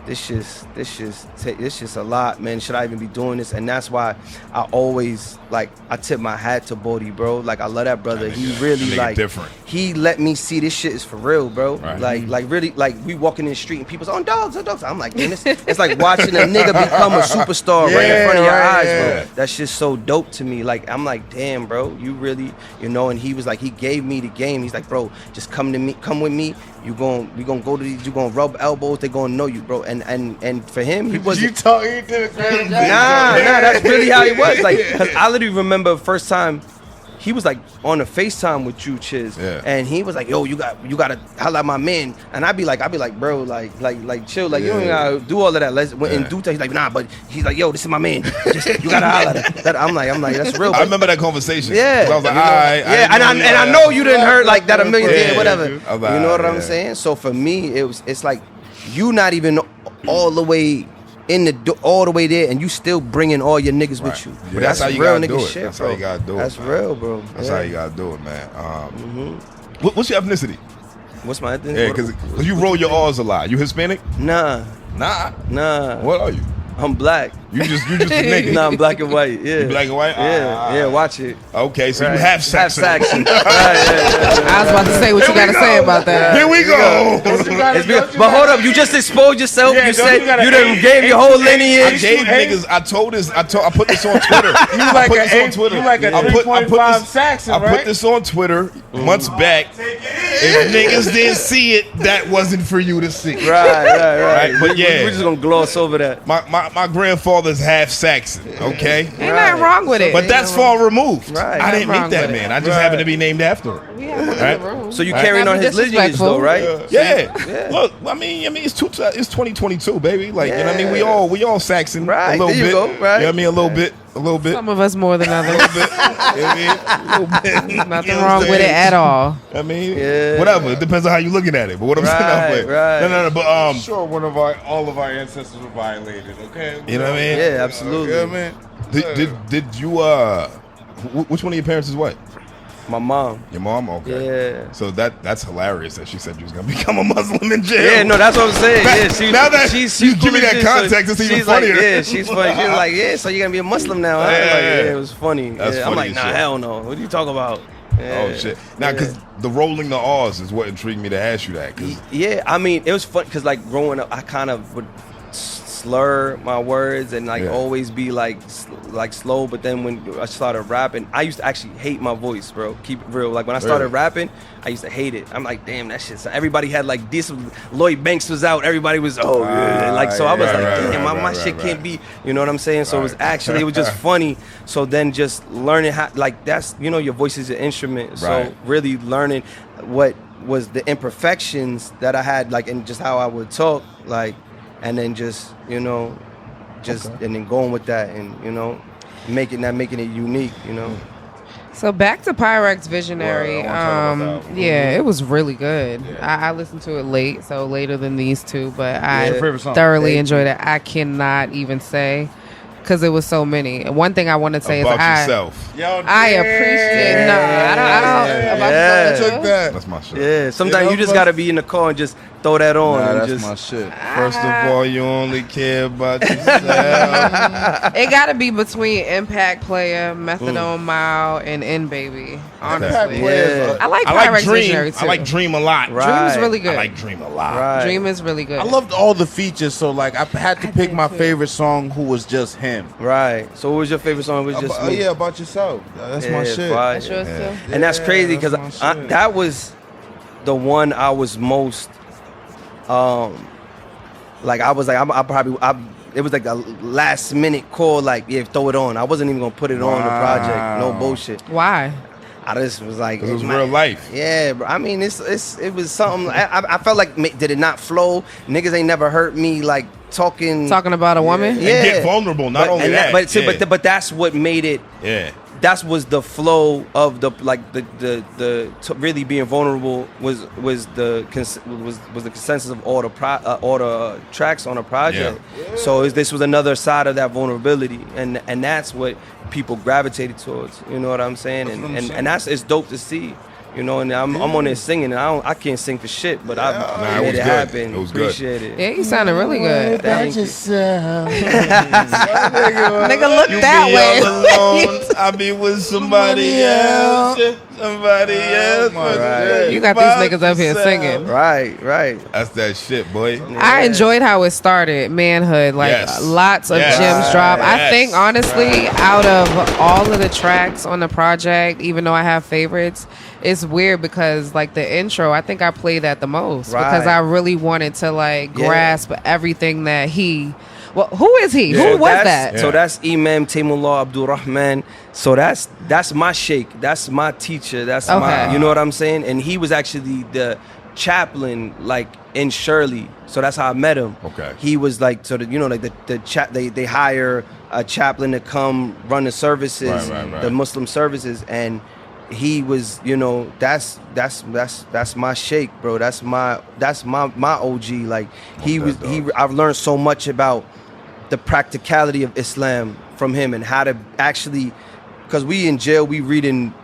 this just a lot, man. Should I even be doing this? And that's why I always, like, I tip my hat to Bodie, bro. Like, I love that brother. He really, like, different. He let me see this shit is for real, bro. Right. Like really, like, we walking in the street and people's on dogs. I'm like, man, it's like watching a nigga become a superstar right in front of your eyes, bro. That's just so dope to me. Like, I'm like, damn, bro, you really, you know. And he was like, he gave me the game. He's like, bro, just come with me. We gonna go to these. You gonna rub elbows. They gonna know you, bro. And for him, he was. You told he did it crazy. Nah, that's really how he was. Like, cause I literally remember first time he was like on a FaceTime with you, Chiz, and he was like, "Yo, you gotta holla at my man." And I'd be like, bro, like chill, like you don't gotta do all of that. Let's in due time. He's like, nah, but he's like, yo, this is my man. You gotta holla at that. I'm like, that's real. I remember that conversation. Yeah, I was like, and I know you didn't heard like that a million times, whatever. You know what I'm saying? So for me, it's like you not even all the way all the way there, and you still bringing all your niggas with you. Yeah, that's how you gotta do it. Shit, that's bro. how you gotta do it. That's real, bro. That's how you gotta do it, man. What's your ethnicity? What's my ethnicity? Yeah, because you roll your R's a lot. You Hispanic? Nah. What are you? I'm black. You just a nigga. Nah, I'm black and white. Yeah. You black and white? Yeah, watch it. Okay, so you have Saxon. Right, I was about to say what you gotta say about that. Here we go. But hold up, you just exposed yourself. You said you done gave your whole lineage. I gave niggas. I put this on Twitter. You like a 3.5 Saxon, right? I put this on Twitter months back. If niggas didn't see it, that wasn't for you to see. Right. But yeah, we're just gonna gloss over that. My grandfather's half Saxon. Okay, ain't nothing wrong with it. But that's far removed. Right. I didn't meet that man. I just happened to be named after him. Right? So you carrying on his lineage though, right? Yeah. Look, I mean, it's 2022, baby. Like, you know what I mean? We all Saxon, right? A little there you bit. Go, right? You know what I mean? A little bit. Some of us more than others. A little bit. You know what I mean? A little bit. Nothing wrong with it at all. I mean, whatever. It depends on how you're looking at it. But what I'm saying, no. But I'm sure all of our ancestors were violated. Okay. You know what I mean? Yeah, absolutely. Yeah, man. Did you which one of your parents is what? My mom. Your mom? Okay. Yeah. So that's hilarious that she said you was gonna become a Muslim in jail. Yeah, no, that's what I'm saying. Now that you give me that context, it's even funnier. Like, she's funny. She's like, so you're gonna be a Muslim now? Huh? It was funny. That's funny. I'm like, nah, shit. hell no. What are you talking about? Oh shit! Now, because the rolling the R's is what intrigued me to ask you that. Yeah, I mean, it was fun because like growing up, I kind of would slur my words and like always be like slow. But then when I started rapping, I used to actually hate my voice, bro. Keep it real. Like when I started rapping, I used to hate it. I'm like, damn, that shit. So everybody had like this. Lloyd Banks was out. Everybody was like, so I was damn, my shit can't be. You know what I'm saying? So it was actually it was just funny. So then just learning how, like, that's, you know, your voice is an instrument. So really learning what was the imperfections that I had, like, and just how I would talk, like, and then just, you know, and then going with that and, you know, making it unique, you know. So back to Pyrex Visionary. It was really good. Yeah. I listened to it late, so later than these two, but I thoroughly enjoyed it. I cannot even say, because it was so many. One thing I want to say about is yourself. I appreciate. No, I don't. Took that. That's my shit. Yeah, sometimes you just gotta be in the car and just throw that on. Nah, and that's just, my shit. First of all, you only care about yourself. It gotta be between Impact Player, Methadone Mile, and N Baby. Honestly, I like Pyrex Visionary too. I like Dream a lot. Dream is really good. I like Dream a lot. Right. Dream is really good. I loved all the features, so like I had to pick my favorite song, who was just him. Right. So what was your favorite song? It was just me? About yourself. That's my shit. That's yours too. And that's crazy because that was the one I was most like I was like it was like a last minute call, like, yeah, throw it on. I wasn't even gonna put it on the project. No bullshit. Why? I just was like, it was real life. Yeah, bro. I mean, it was something. I felt like, did it not flow? Niggas ain't never heard me like talking about a woman. Yeah, and get vulnerable. Not only that, but that's what made it. that was the flow of the really being vulnerable was the consensus of all the tracks on a project. Yeah. So this was another side of that vulnerability, and that's what people gravitated towards. You know what I'm saying? And that's it's dope to see. You know, and I'm on there singing, and I can't sing for shit, but I made it happen. It was Appreciate good. it. Yeah, you sounded really good. Thank you. Nigga, look that way. Alone, I be with somebody else. Somebody else. Right. You got these niggas up here singing. Right. That's that shit, boy. I enjoyed how it started, manhood. Like lots of gems drop. I think honestly, out of all of the tracks on the project, even though I have favorites, it's weird because like the intro, I think I played that the most because I really wanted to like grasp everything that he. Well, who is he? Who was that? So that's Imam Taimullah Abdul Rahman. So that's my sheikh. That's my teacher. That's my, you know what I'm saying? And he was actually the chaplain like in Shirley. So that's how I met him. Okay. He was like, so you know, like they hire a chaplain to come run the services, the Muslim services, and he was, you know, that's my sheikh, bro. That's my OG. Like I've learned so much about the practicality of Islam from him and how to actually, because we in jail, we reading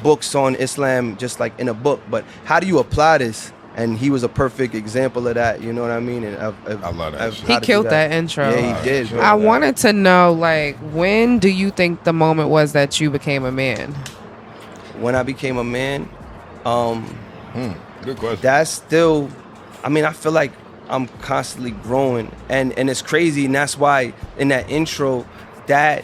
books on Islam just like in a book, but how do you apply this? And he was a perfect example of that, you know what I mean? And I love that. He killed that intro. Yeah, he did. Bro. I wanted to know, like, when do you think the moment was that you became a man? When I became a man, good question. That's still, I mean, I feel like I'm constantly growing, and it's crazy, and that's why in that intro, that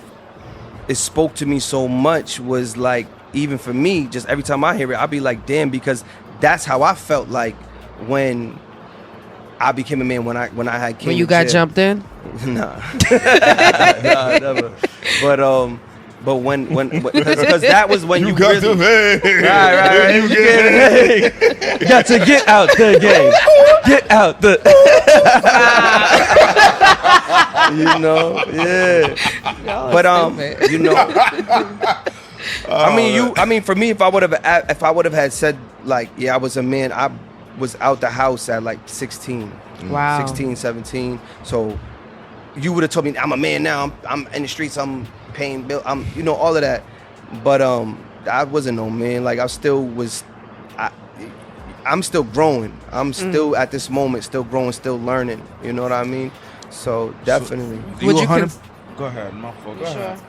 it spoke to me so much. Was like, even for me, just every time I hear it, I'll be like, damn, because that's how I felt like when I became a man. When I had came when you got jumped in. Nah, never. But when because that was when you got really, to pay. Right. You got to get out the game. Get out the. You know, yeah. But you know. I mean, for me, if I would have had said like, yeah, I was a man, I was out the house at like 16. Wow. 16, 17. So you would have told me I'm a man now. I'm in the streets. I'm paying bill. I'm, you know, all of that. But I wasn't no man. Like I still was. I'm still growing. I'm still at this moment, still growing, still learning. You know what I mean? So definitely. Would you go ahead, my fault. Go ahead.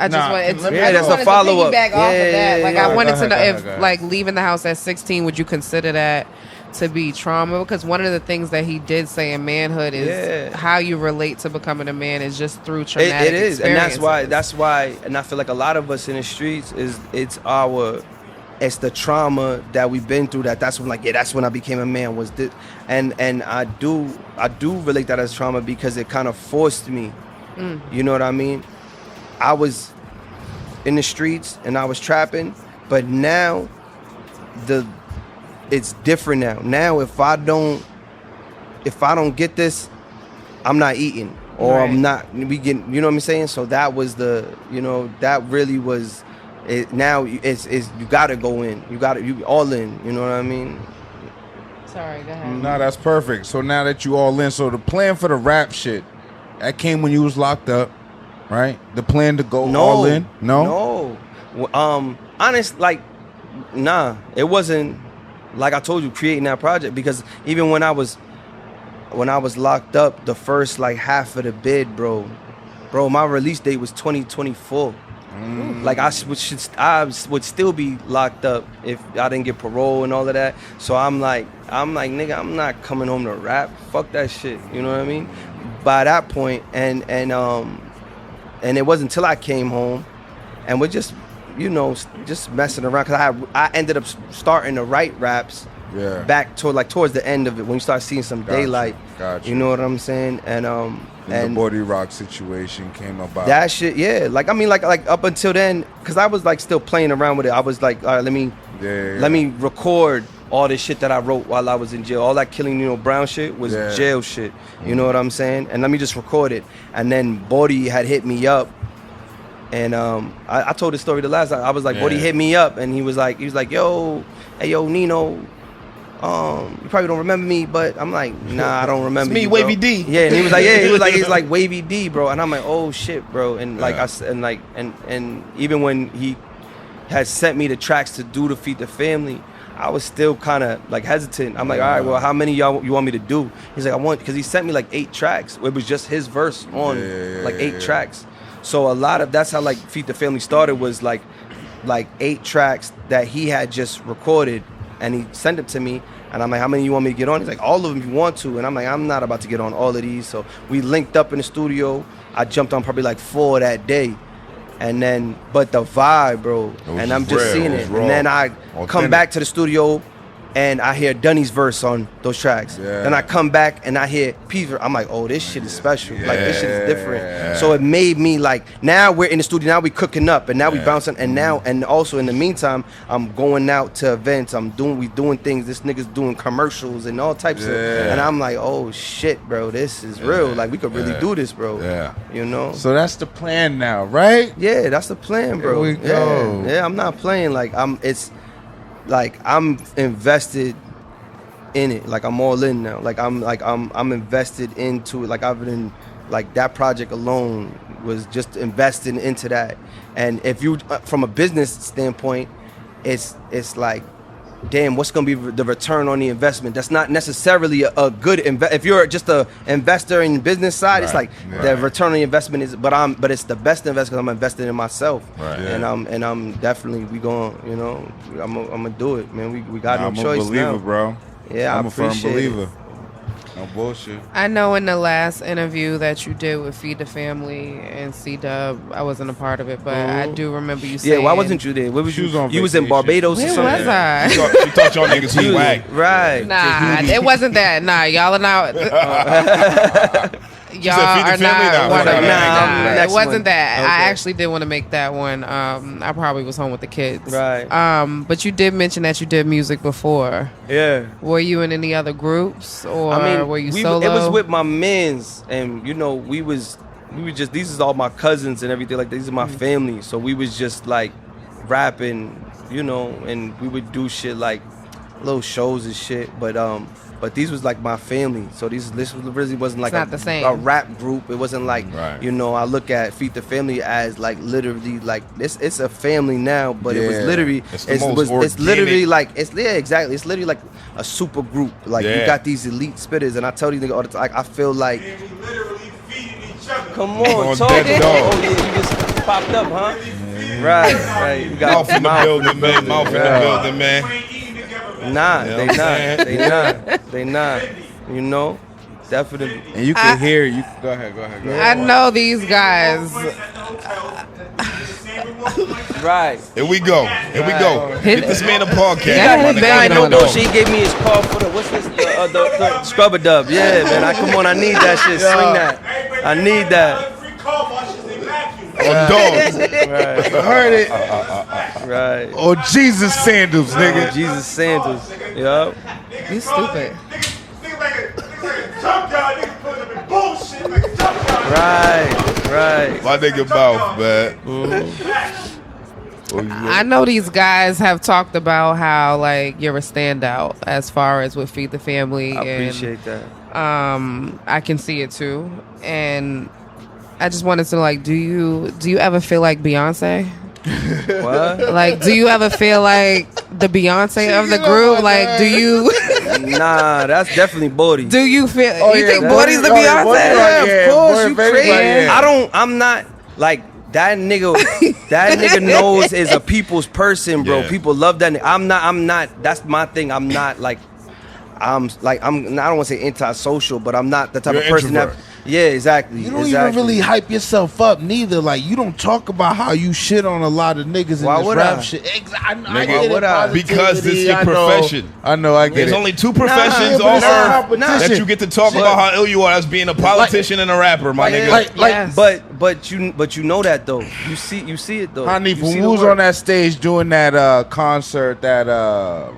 I just wanted to, that's a follow-up. Piggyback off of that. Like I wanted to know if ahead. like leaving the house at 16, would you consider that to be trauma? Because one of the things that he did say in manhood is how you relate to becoming a man is just through traumatic It is, and experiences. that's why, and I feel like a lot of us in the streets it's the trauma that we've been through. That's when, like, that's when I became a man. Was this, and I do relate that as trauma because it kind of forced me. You know what I mean? I was in the streets and I was trapping, but now it's different now. Now if I don't get this, I'm not eating, or I'm not. We get, you know what I'm saying? So that was that really was it. Now it's you gotta go in. You all in. You know what I mean? Sorry, go ahead. No, that's perfect. So now that you all in, so the plan for the rap shit, that came when you was locked up, right? The plan to go all in? No. Honest, like, nah. It wasn't like I told you, creating that project, because even when I was locked up, the first like half of the bid, bro, my release date was 2024. Like I would still be locked up if I didn't get parole and all of that. So I'm like, nigga, I'm not coming home to rap. Fuck that shit. You know what I mean? By that point, and it wasn't until I came home, and we're just, just messing around, because I ended up starting to write raps. Yeah. Back towards the end of it, when you start seeing some daylight. Gotcha. You know what I'm saying? And the Body Rock situation came about. That shit, yeah. Like, I mean, like up until then, because I was like still playing around with it. I was like, all right, let me record all this shit that I wrote while I was in jail. All that killing Nino Brown shit was jail shit. You know what I'm saying? And let me just record it. And then Body had hit me up And I told this story the last time. I was like, Bodie hit me up, and he was like, yo, hey, yo, Nino, you probably don't remember me, but I'm like, nah, I don't remember. It's me, you, Wavy D. Yeah, and he was like, he's like Wavy D, bro. And I'm like, oh shit, bro. And like and even when he had sent me the tracks to do to Feed the Family, I was still kind of like hesitant. I'm like, all right, well, how many y'all you want me to do? He's like, I want, because he sent me like 8 tracks. It was just his verse on 8 tracks. So a lot of, that's how like Feed the Family started, was like 8 tracks that he had just recorded, and he sent it to me, and I'm like, how many you want me to get on? He's like, all of them if you want to. And I'm like, I'm not about to get on all of these. So we linked up in the studio. I jumped on probably like 4 that day. And then, but the vibe, bro, and I'm just seeing it. And then I come back to the studio, and I hear Dunny's verse on those tracks. Yeah. Then I come back and I hear P's verse. I'm like, oh, this shit is special. Like, this shit is different. Yeah. So it made me like, now we're in the studio, now we cooking up, and now we bouncing, and now, and also in the meantime, I'm going out to events. We doing things. This nigga's doing commercials and all types of, and I'm like, oh shit, bro, this is real. Like, we could really do this, bro. Yeah. You know? So that's the plan now, right? Yeah, that's the plan, bro. Here we go. Yeah, I'm not playing. Like, I'm invested in it. Like, I'm all in now. I'm invested into it. Like, I've been, like, that project alone was just investing into that. And if you, from a business standpoint, it's like, damn, what's gonna be the return on the investment? That's not necessarily a good if you're just a investor in business side, it's like the return on the investment is, but it's the best investment because I'm investing in myself. Right. Yeah. And I'm definitely, we going, you know, I'm gonna do it, man. We got no choice now. I'm a believer, bro. Yeah, I'm a firm believer. No bullshit. I know in the last interview that you did with Feed the Family and C-Dub, I wasn't a part of it, but I do remember you saying. Yeah, why wasn't you there? Where was you? On you was in Barbados or something? Where was I? She thought y'all niggas was whack. Right. Nah, it wasn't that. Nah, y'all are not. Y'all are not one of them. Nah, it wasn't that. Okay. I actually did want to make that one. I probably was home with the kids. Right. But you did mention that you did music before. Yeah. Were you in any other groups, or were you solo? It was with my mans, and you know, we was just, these is all my cousins and everything. Like, these are my family, so we was just like rapping, you know, and we would do shit like little shows and shit. But these was like my family, so this really wasn't like a rap group. It wasn't like, you know, I look at Feed the Family as like literally like it's a family now, but it was literally it's literally like exactly. It's literally like a super group. Like you got these elite spitters, and I tell these niggas all the time, like, I feel like we literally feeding each other. Come on, talk. Oh yeah, you just popped up, huh? Right. You got mouth in the building, man. Mouth in the building, man. Nah, they not. You know, definitely. And you can hear. You go ahead. I know these guys. Right. Here we go. Hit this man a podcast. I know though. She gave me his call for the what's this? The scrubber dub. Yeah, man. I need that shit. Swing that. I need that. Dogs. Right. Heard it. Right. Oh, Jesus sandals, nigga. Jesus sandals. Yup. You stupid. Right. My nigga mouth, man. I know these guys have talked about how like you're a standout as far as with Feed the Family. I appreciate that. I can see it too, and I just wanted to know, like, do you ever feel like Beyonce? What? Like, do you ever feel like the Beyonce of the group? Like, do you? Nah, that's definitely Bodie. Do you feel? You think Bodie's the Beyonce? Yeah, of course. You crazy? I'm not like that nigga. That nigga knows is a people's person, bro. Yeah. People love that nigga. I'm not. That's my thing. I'm not like. I don't want to say antisocial, but I'm not the type of person introvert. that. Yeah, exactly. You don't even really hype yourself up, neither. Like, you don't talk about how you shit on a lot of niggas in this rap shit. I get it, because this is your profession. I know. I get There's it. only 2 professions on earth that you get to talk about how ill you are as being a politician and a rapper, my nigga. but you know that though. You see it though. Hanif, You when see we the was work. on that stage doing that concert, that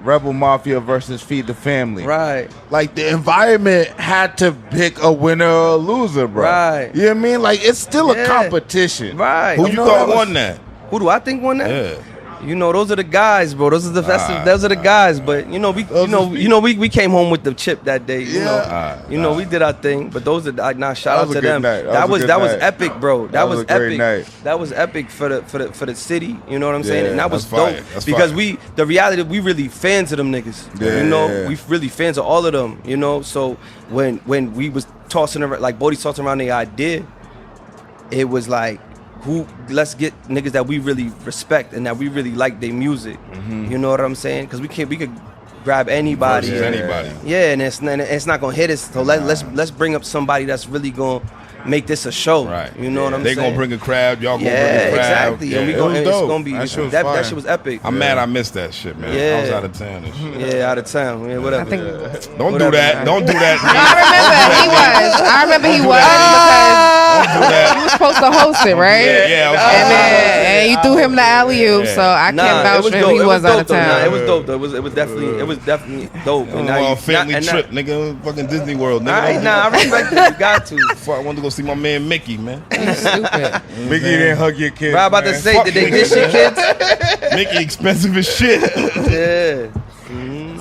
Rebel Mafia versus Feed the Family, Right. like the environment had to pick a winner or a loser, bro. Right. You know what I mean? Like it's still a Yeah. competition. Right. Who you thought won that? Who do I think won that? Yeah. You know, those are the guys, bro. Those are the guys. But we came home with the chip that day. We did our thing. But those are shout out to them. That was epic, bro. That was epic. That was epic for the city. You know what I'm saying? And that was dope because the reality, we really fans of them niggas. Yeah, we really fans of all of them. You know, so when we was tossing around, like Bodie's tossing around the idea, it was like, let's get niggas that we really respect and that we really like their music. You know what I'm saying? Because we could grab anybody. Versus anybody. Yeah, and it's not gonna hit us. So let's bring up somebody that's really gonna make this a show. Right. You know what I'm They saying? gonna bring a crowd. Y'all gonna bring a crowd. Exactly. Yeah. And we It gonna, was and it's dope. gonna be That shit was that fire. shit was epic. I'm mad I missed that shit, man. Yeah. I was out of town and shit. Yeah, out of town. Yeah, whatever. I think. Don't do that. Don't do that. I remember he was because you were supposed to host it, right? Yeah, I was And you threw him the alley oop, so I can't vouch for him. He was out of dope, though. town. It was dope though. It was definitely dope. And now on you- a family and trip, nigga. Fucking Disney World, nigga. I respect it. You got to. Fuck, I wanted to go see my man Mickey, man. Stupid. Mickey didn't hug your kids. Right about to man. say, did they dish your kids? Mickey expensive as shit. Yeah.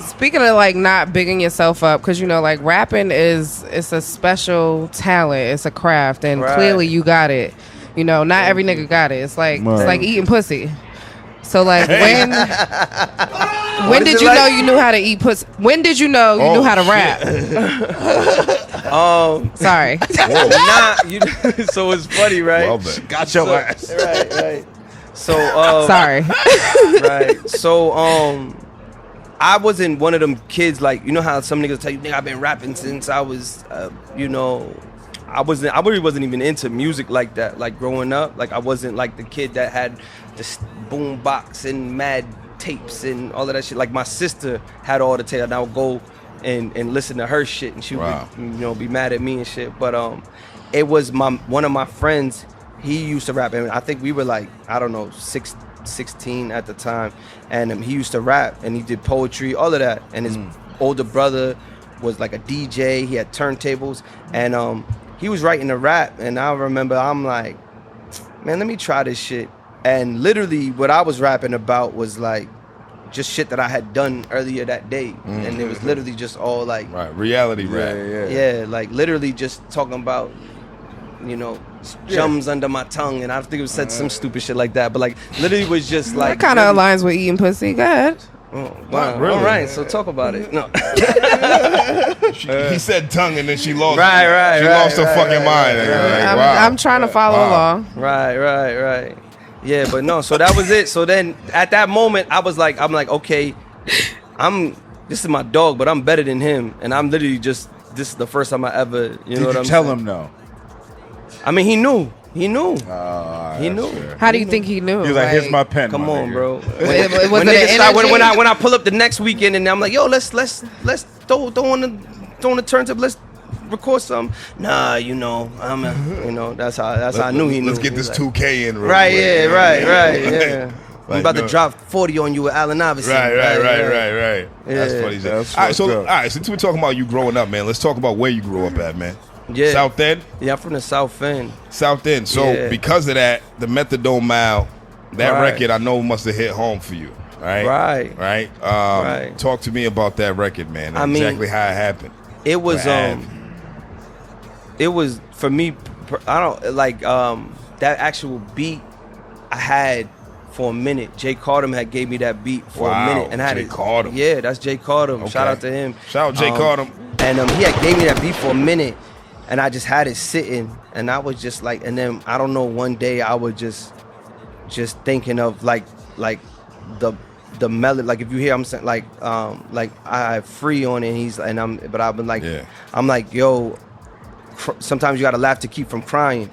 Speaking of like not bigging yourself up, because like rapping it's a special talent, it's a craft, and Right. clearly you got it. Not every nigga got it. It's like eating pussy. So like when did you know you knew how to eat pussy? When did you know you knew how to rap? Sorry. So it's funny, right? Well, then. Got your ass. Right. So Sorry. right. So I wasn't one of them kids like how some niggas tell you, nigga, I've been rapping since I was I really wasn't even into music like that. Like growing up, like I wasn't like the kid that had this boom box and mad tapes and all of that shit. Like my sister had all the tapes, and I would go and listen to her shit, and she would be mad at me and shit. But it was one of my friends. He used to rap, and I think we were like 16 at the time, and he used to rap and he did poetry, all of that. And his older brother was like a DJ. He had turntables, and he was writing a rap. And I remember I'm like, man, let me try this shit. And literally, what I was rapping about was like just shit that I had done earlier that day, and it was literally just all like reality rap. yeah, like literally just talking about jums under my tongue, and I think it was said some stupid shit like that, but like literally was just like That kind of aligns with eating pussy. Go ahead. Oh, wow. Really? All right, so talk about it. No. He said tongue and then she lost. Right, She lost her fucking mind. Like, wow. I'm trying to follow along. Right. Yeah, but no, so that was it. So then at that moment I'm like, okay, this is my dog, but I'm better than him, and I'm literally this is the first time I ever, Did know what you I'm tell saying? him no? I mean, he knew. He knew. How do you think he knew? He was like, here's my pen. Come my on, nigga. bro. Was When it niggas an start- energy? when I pull up the next weekend and I'm like, yo, let's throw on the turntable, let's record some. Nah, that's how I knew he knew. Let's get He this was like, 2K in real right, quick. yeah, right, yeah. Like, I'm about no. to drop 40 on you with Allen Iverson. Right. That's Yeah. funny. That's All right, what's so up. since we're talking about you growing up, man, let's talk about where you grew up at, man. Yeah. South End? Yeah, I'm from the South End. South End. So Yeah. because of that, the Methadone Mile, that Right. record I know must have hit home for you, right? Right. Right. Talk to me about that record, man. I mean, exactly how it happened. It was Right. it was for me. I don't like that actual beat I had for a minute. Jay Cardam had gave me that beat for Wow, a minute, and I had Jay it. Cardam. Yeah, that's Jay Cardam. Okay. Shout out to him. Shout out Jay Cardam. And he had gave me that beat for a minute, and I just had it sitting, and I was just like, and then I don't know. One day I was just thinking of like the melody. Like if you hear, I'm saying like I have Free on it. But I've been like, Yeah. I'm like, yo. Sometimes you gotta laugh to keep from crying,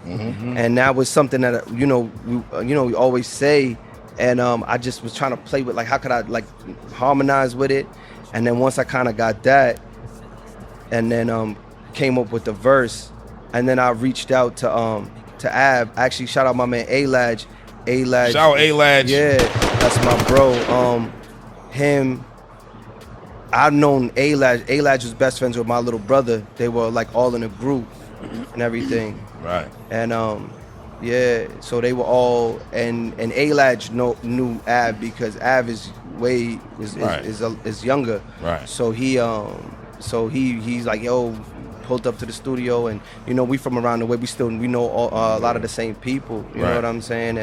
and that was something that we always say, and I just was trying to play with like how could I like harmonize with it, and then once I kind of got that, and then came up with the verse, and then I reached out to to Ab. Actually, shout out my man A-Laj. A-Laj. Shout out A-Laj. Yeah, that's my bro. Him. I've known A-Laj. A-Laj was best friends with my little brother. They were like all in a group and everything. Right. And yeah, so they were all and A-Laj knew Ab because Ab is is younger. Right. So he's like, yo, pulled up to the studio, and you know, we from around the way. We know a lot of the same people. You know what I'm saying?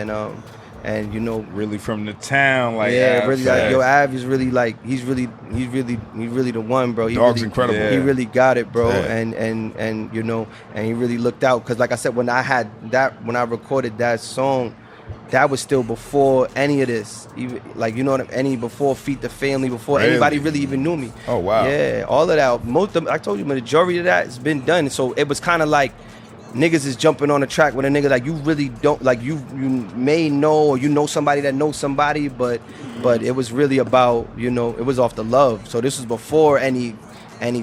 And you know, Really from the town, like yeah, really like yo, Av is really like he's really the one, bro. He Dog's really, incredible. He really got it, bro. Yeah. And you know, and he really looked out because, like I said, when I recorded that song, that was still before any of this, even like, you know what I mean, before Feed the Family, before anybody really even knew me. Oh wow. Yeah, all of that. I told you, majority of that has been done. So it was kind of like niggas is jumping on a track with a nigga like you really don't like you may know, or you know somebody that knows somebody, but it was really about, you know, it was off the love. So this was before any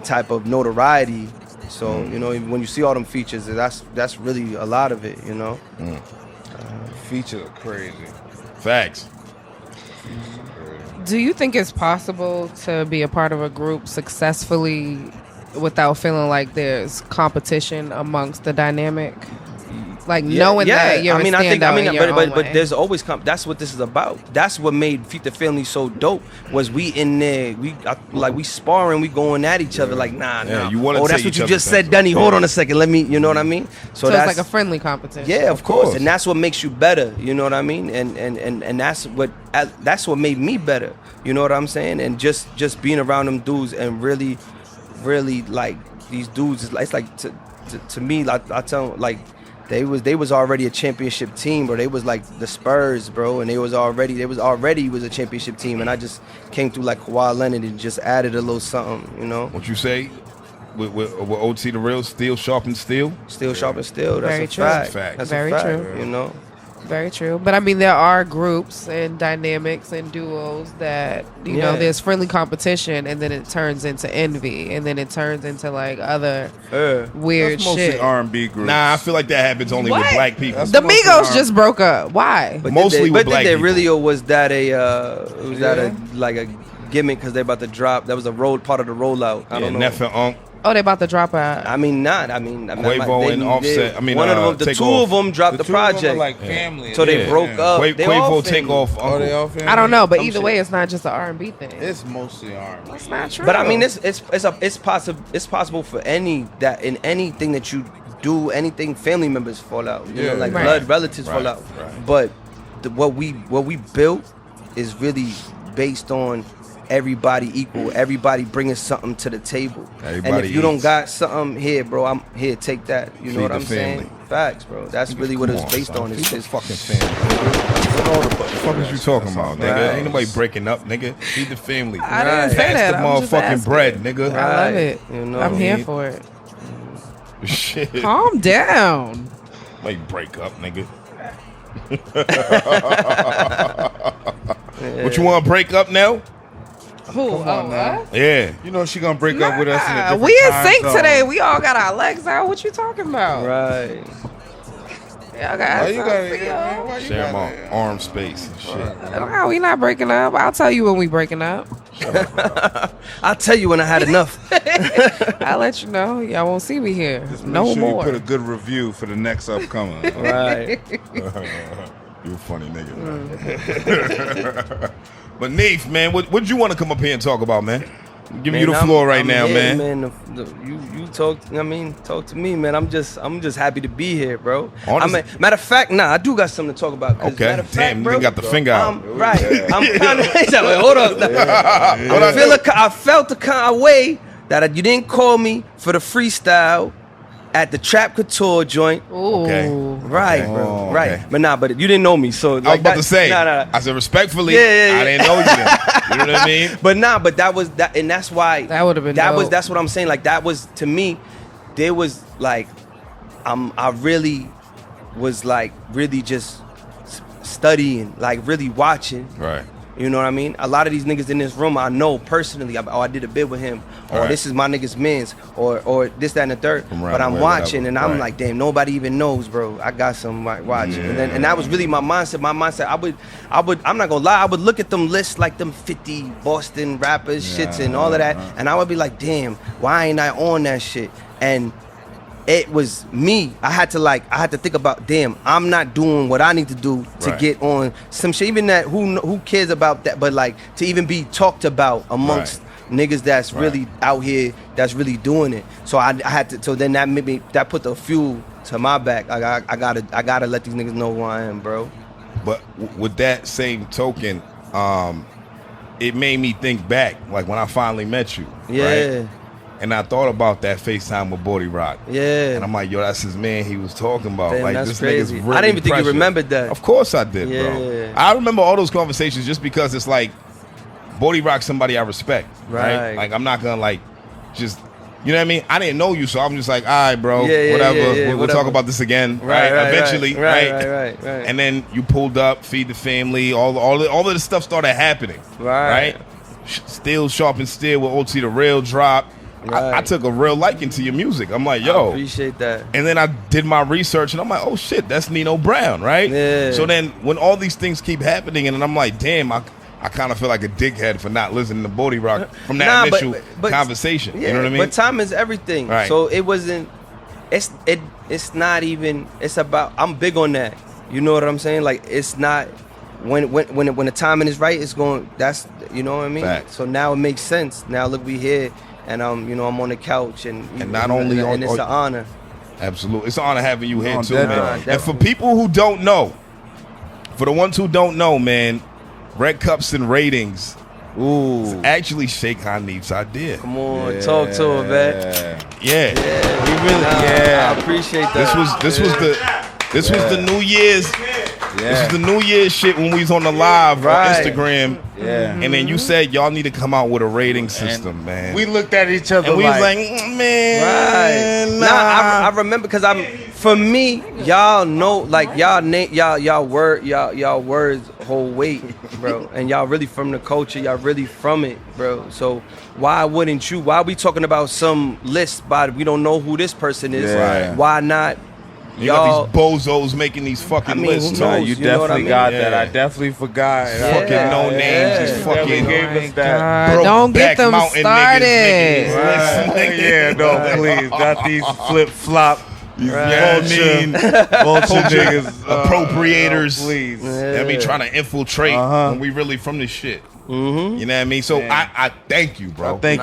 type of notoriety. So you know, when you see all them features, that's really a lot of it, you know. features are crazy. Facts. Do you think it's possible to be a part of a group successfully without feeling like there's competition amongst the dynamic? Like knowing that you're but there's always that's what this is about. That's what made Feed the Family so dope. Was we in there, we sparring, we going at each other like nah. You want to that's what you just said, Dunny. Hold on a second, let me. You know what I mean? So it's like a friendly competition. Yeah, of course, and that's what makes you better. You know what I mean? And that's what made me better. You know what I'm saying? And just being around them dudes and really like these dudes, it's like to me, like I tell them, like. They was already a championship team, bro. They was like the Spurs, bro, and they was already a championship team, and I just came through like Kawhi Leonard and just added a little something, you know. What you say? With OT the real, steel sharpen steel? Steel sharpen steel. That's Very a true. fact. That's very a fact, true. You know. Very true. But I mean, there are groups and dynamics and duos that, you know, there's friendly competition, and then it turns into envy, and then it turns into like other weird That's mostly shit. R&B groups. Nah, I feel like that happens only with black people. The Migos just broke up. Why? But Mostly with black people. Really, or was that like a gimmick because they're about to drop? That was a part of the rollout. I don't know. Neff and Unk. Oh, they about to drop out. I mean, Quavo and Offset. The two of them dropped the project. Like family. So they broke up. Quavo take off Uncle. They all family? I don't know, but either way, it's not just an R&B thing. It's mostly R&B. That's not true. But I mean, it's possible for anything that you do, anything family members fall out. You know, like blood relatives fall out. Right. But what we built is really based on everybody equal, everybody bringing something to the table. Everybody and if you don't eats. got something here, bro, I'm here. Take that. You know Feed what the I'm saying? family. Facts, bro. That's really what it's based on. It's It's fucking family. What the fuck is you talking about, nigga? Right. Ain't nobody breaking up, nigga. Feed the family. I didn't say Pass that. the I'm just motherfucking asking. bread, nigga. I love it. You know, I'm here for it. Shit. Calm down. Might break up, nigga. What you want to break up now? Who? Us? Yeah. You know she gonna break up with us in a different We in time sync zone. today. We all got our legs out. What you talking about? right. Y'all got Why you something gotta, for yeah, y'all. why you Share gotta- my arm space and shit. No, we not breaking up. I'll tell you when we breaking up. I'll tell you when I had enough. I'll let you know. Y'all won't see me here. Just make No sure more. You put a good review for the next upcoming. Right. You a funny nigga, man. But Neef, man, what you want to come up here and talk about, man? Giving you the floor right now, here, man. You talk. I mean, talk to me, man. I'm just happy to be here, bro. Honest- Matter of fact, I do got something to talk about. 'cause Okay. matter of fact, Damn, bro, you got the finger out. Right. I'm kind of. Hold up. I felt a kind of way that you didn't call me for the freestyle at the Trap Couture joint. Ooh. Okay. Right, bro. Oh, right. okay. But you didn't know me, so I was about to say. Nah. I said respectfully. Yeah. I didn't know you. Then. You know what I mean? But that was that, and that's why That would've been dope. that's what I'm saying. Like that was, to me, there was like, I really was like really just studying, like really watching. Right. You know what I mean? A lot of these niggas in this room I know personally. I did a bid with him, or this is my nigga's man's, or this, that, and the third. But I'm watching, and I'm like, damn, nobody even knows, bro. I got some watching, and that was really my mindset. My mindset, I'm not gonna lie, I would look at them lists like them 50 Boston rappers, shits, and all of that, and I would be like, damn, why ain't I on that shit? And it was me. I had to think about, damn, I'm not doing what I need to do to get on some shit. Even that, who cares about that? But like to even be talked about amongst niggas that's really out here, that's really doing it. So I had to. So then that put the fuel to my back. I gotta let these niggas know who I am, bro. But with that same token, it made me think back, like when I finally met you. Yeah. Right? And I thought about that FaceTime with Bodie Rock. Yeah. And I'm like, yo, that's his man he was talking about. Damn, like, that's this crazy. nigga's really I didn't even think you remembered that. Of course I did, bro. I remember all those conversations just because it's like, Bodie Rock's somebody I respect, right? Like, I'm not gonna, like, just, you know what I mean? I didn't know you, so I'm just like, all right, bro, whatever. We'll talk about this again, right? Eventually, right? And then you pulled up, Feed the Family, all of this stuff started happening, right? Steel Sharp and Steel with OT the Real drop. I took a real liking to your music. I'm like, yo. I appreciate that. And then I did my research, and I'm like, oh, shit, that's Nino Brown, right? Yeah. So then when all these things keep happening, and I'm like, damn, I kind of feel like a dickhead for not listening to Bodie Rock from that initial conversation. Yeah, you know what I mean? But time is everything. Right. So it wasn't, it's not even, it's about, I'm big on that. You know what I'm saying? Like, it's not, when the timing is right, it's going, that's, you know what I mean? Fact. So now it makes sense. Now look, we here. And I'm on the couch, and not only and it's an honor. Absolutely, it's an honor having you here too, man. And for people who don't know, for the ones who don't know, man, Red Cups and Ratings, it's actually Shaykh Hanif's idea. Come on, talk to him, man. Yeah, we really, I appreciate that. This was the New Year's. This is the New Year's shit when we was on the live on Instagram. Yeah. And then you said y'all need to come out with a rating system, man. We looked at each other and we was like, man. Nah, I remember because for me, y'all know, like y'all words hold weight, bro. And y'all really from the culture, y'all really from it, bro. So why wouldn't you? Why are we talking about some list but we don't know who this person is? Yeah. Why not? You got these bozos making these fucking lists. No, you definitely got that. I definitely forgot. Fucking no names. Just fucking gave us that. Don't get them started. Yeah, no, please. Got these flip flop. Vulture niggas, appropriators. Please. I mean, trying to infiltrate when we really from this shit. Mm-hmm. You know what I mean? So I thank you, bro. Thank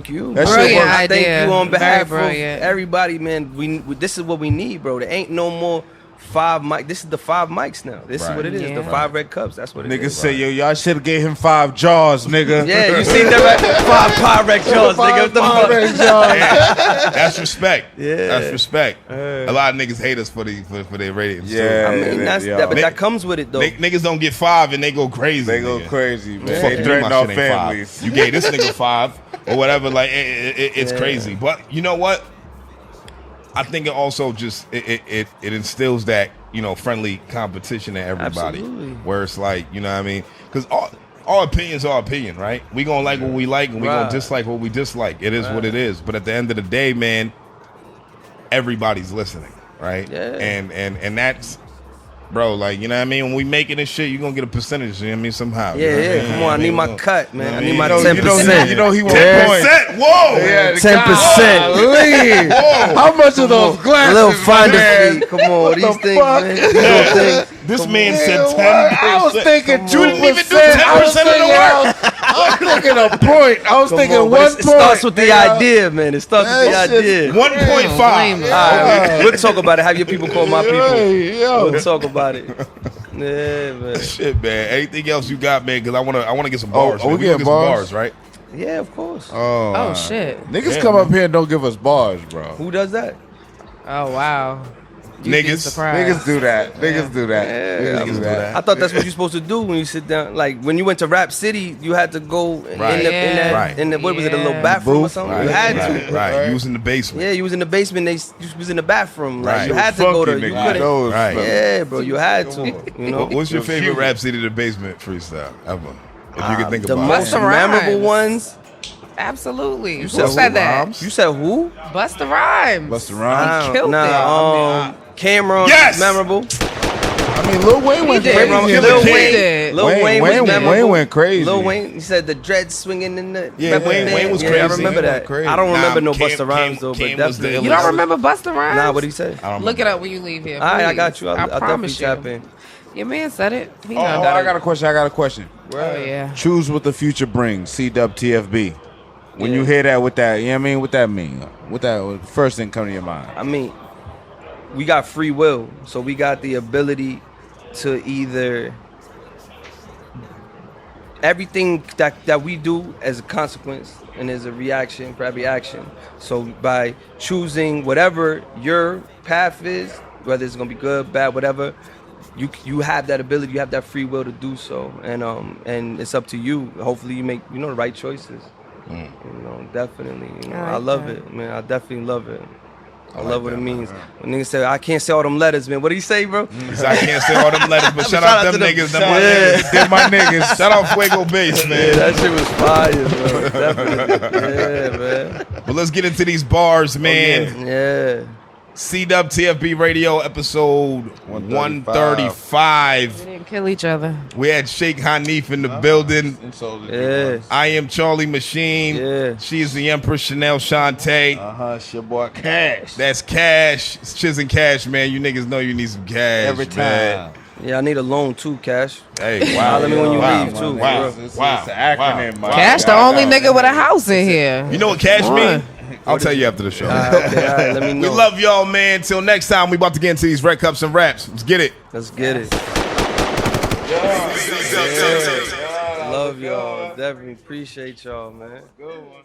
you. That's brilliant idea. Thank you on behalf of everybody, man. This is what we need, bro. There ain't no more 5 mics. This is the 5 mics now. This is what it is. The 5 red cups. That's what it is. Niggas say, yo, y'all should have gave him 5 jaws, nigga. Yeah, you seen that? 5 Pyrex jaws, nigga. 5 Pyrex jaws. Yeah, that's respect. Yeah, that's respect. A lot of niggas hate us for their ratings. Yeah, I mean but that comes with it though. Niggas don't get 5 and they go crazy. They go crazy, man. They threaten our families. You gave this nigga 5 or whatever. Like it's crazy. But you know what? I think it also just it instills that, you know, friendly competition in everybody. Absolutely. Where it's like, you know what I mean? Because all opinions are opinion, right? We gonna like what we like and we gonna dislike what we dislike. It is what it is. But at the end of the day, man, everybody's listening, right? Yeah. And that's, bro, like, you know what I mean? When we making this shit, you gonna get a percentage, you know what I mean, somehow. Yeah, come on, I need my cut, man. I need my 10%. You know he wants 10%. Whoa! Yeah, 10%. Whoa! How much of those glasses? A little finder fee. Come on, these things, man. This man said 10%. I was thinking 2%. You didn't even do 10% of the work. I was thinking a point. I was thinking 1 point. It starts with the idea, man. It starts with the idea. 1.5. All right, we'll talk about it. Have your people call my people. We'll talk about it. Yeah, man. Shit, man. Anything else you got, man? Because I want to get some bars. We get some bars, right? Yeah, of course. Oh shit. Niggas come up here and don't give us bars, bro. Who does that? Oh wow. Niggas do that. Niggas do that. Yeah, niggas do that. I thought that's what you're supposed to do when you sit down. Like when you went to Rap City, you had to go in the what was it, a little bathroom or something? Right. You had to. Right. You was in the basement. Yeah, you was in the basement. You was in the bathroom. Like you had to go to. You couldn't. Right. Yeah, bro, you had to. You know. What's your favorite Rap City the basement freestyle ever? If you could think the about most memorable ones. Absolutely. You Who said said who? that? You said who? Busta Rhymes. Busta Rhymes. He killed Cameron Yes! was memorable. I mean, Lil Wayne went did. crazy. Lil Lil Wayne- Lil Wayne was memorable. Wayne went crazy. Lil Wayne, he said the dreads swinging in the. Yeah, Wayne was crazy. I remember Wayne that. went crazy. I don't remember no Cam- Busta Rhymes though, Cam but was the definitely. You don't remember Busta Rhymes? Nah, what he say? I don't Look it remember. up when you leave here. All right, I please. got you. I'll definitely promise you. tap in. Your man said it. He Oh, know. I got a question. Oh yeah. Choose what the future brings. CWTFB. When Yeah. you hear that, what that, you know what I mean? What that mean? What that first thing come to your mind? I mean, we got free will, so we got the ability to either everything that we do as a consequence and as a reaction for every action. So by choosing whatever your path is, whether it's gonna be good, bad, whatever, you have that ability, you have that free will to do so, and it's up to you. Hopefully, you make the right choices. Definitely. I love it, man. I definitely love it. I love what it means. When niggas say, I can't say all them letters, man. What do you say, bro? I can't say all them letters, but shout out them niggas. Them my niggas. Shout out Fuego Base, man. Yeah, that shit was fire, bro. Definitely. Yeah, man. But let's get into these bars, man. Yeah. CWTFB Radio episode 135. We didn't kill each other. We had Shaykh Hanif in the building. Yeah. I am Charlie Machine. Yeah. She is the Empress Chanel Shantae. It's your boy Cash. That's Cash. It's Chiz and Cash, man. You niggas know you need some cash, Every time. man. Yeah, I need a loan too, Cash. Hey, wow. Let me when you Wow. leave too. Wow. bro. It's an acronym, man. Cash, the only nigga with a house in here. You know what cash Come mean? on. I'll tell you after the show. Okay, all right, let me know. We love y'all, man. Till next time, we about to get into these red cups and raps. Let's get it. Let's get it. Love y'all. Definitely appreciate y'all, man. Good one.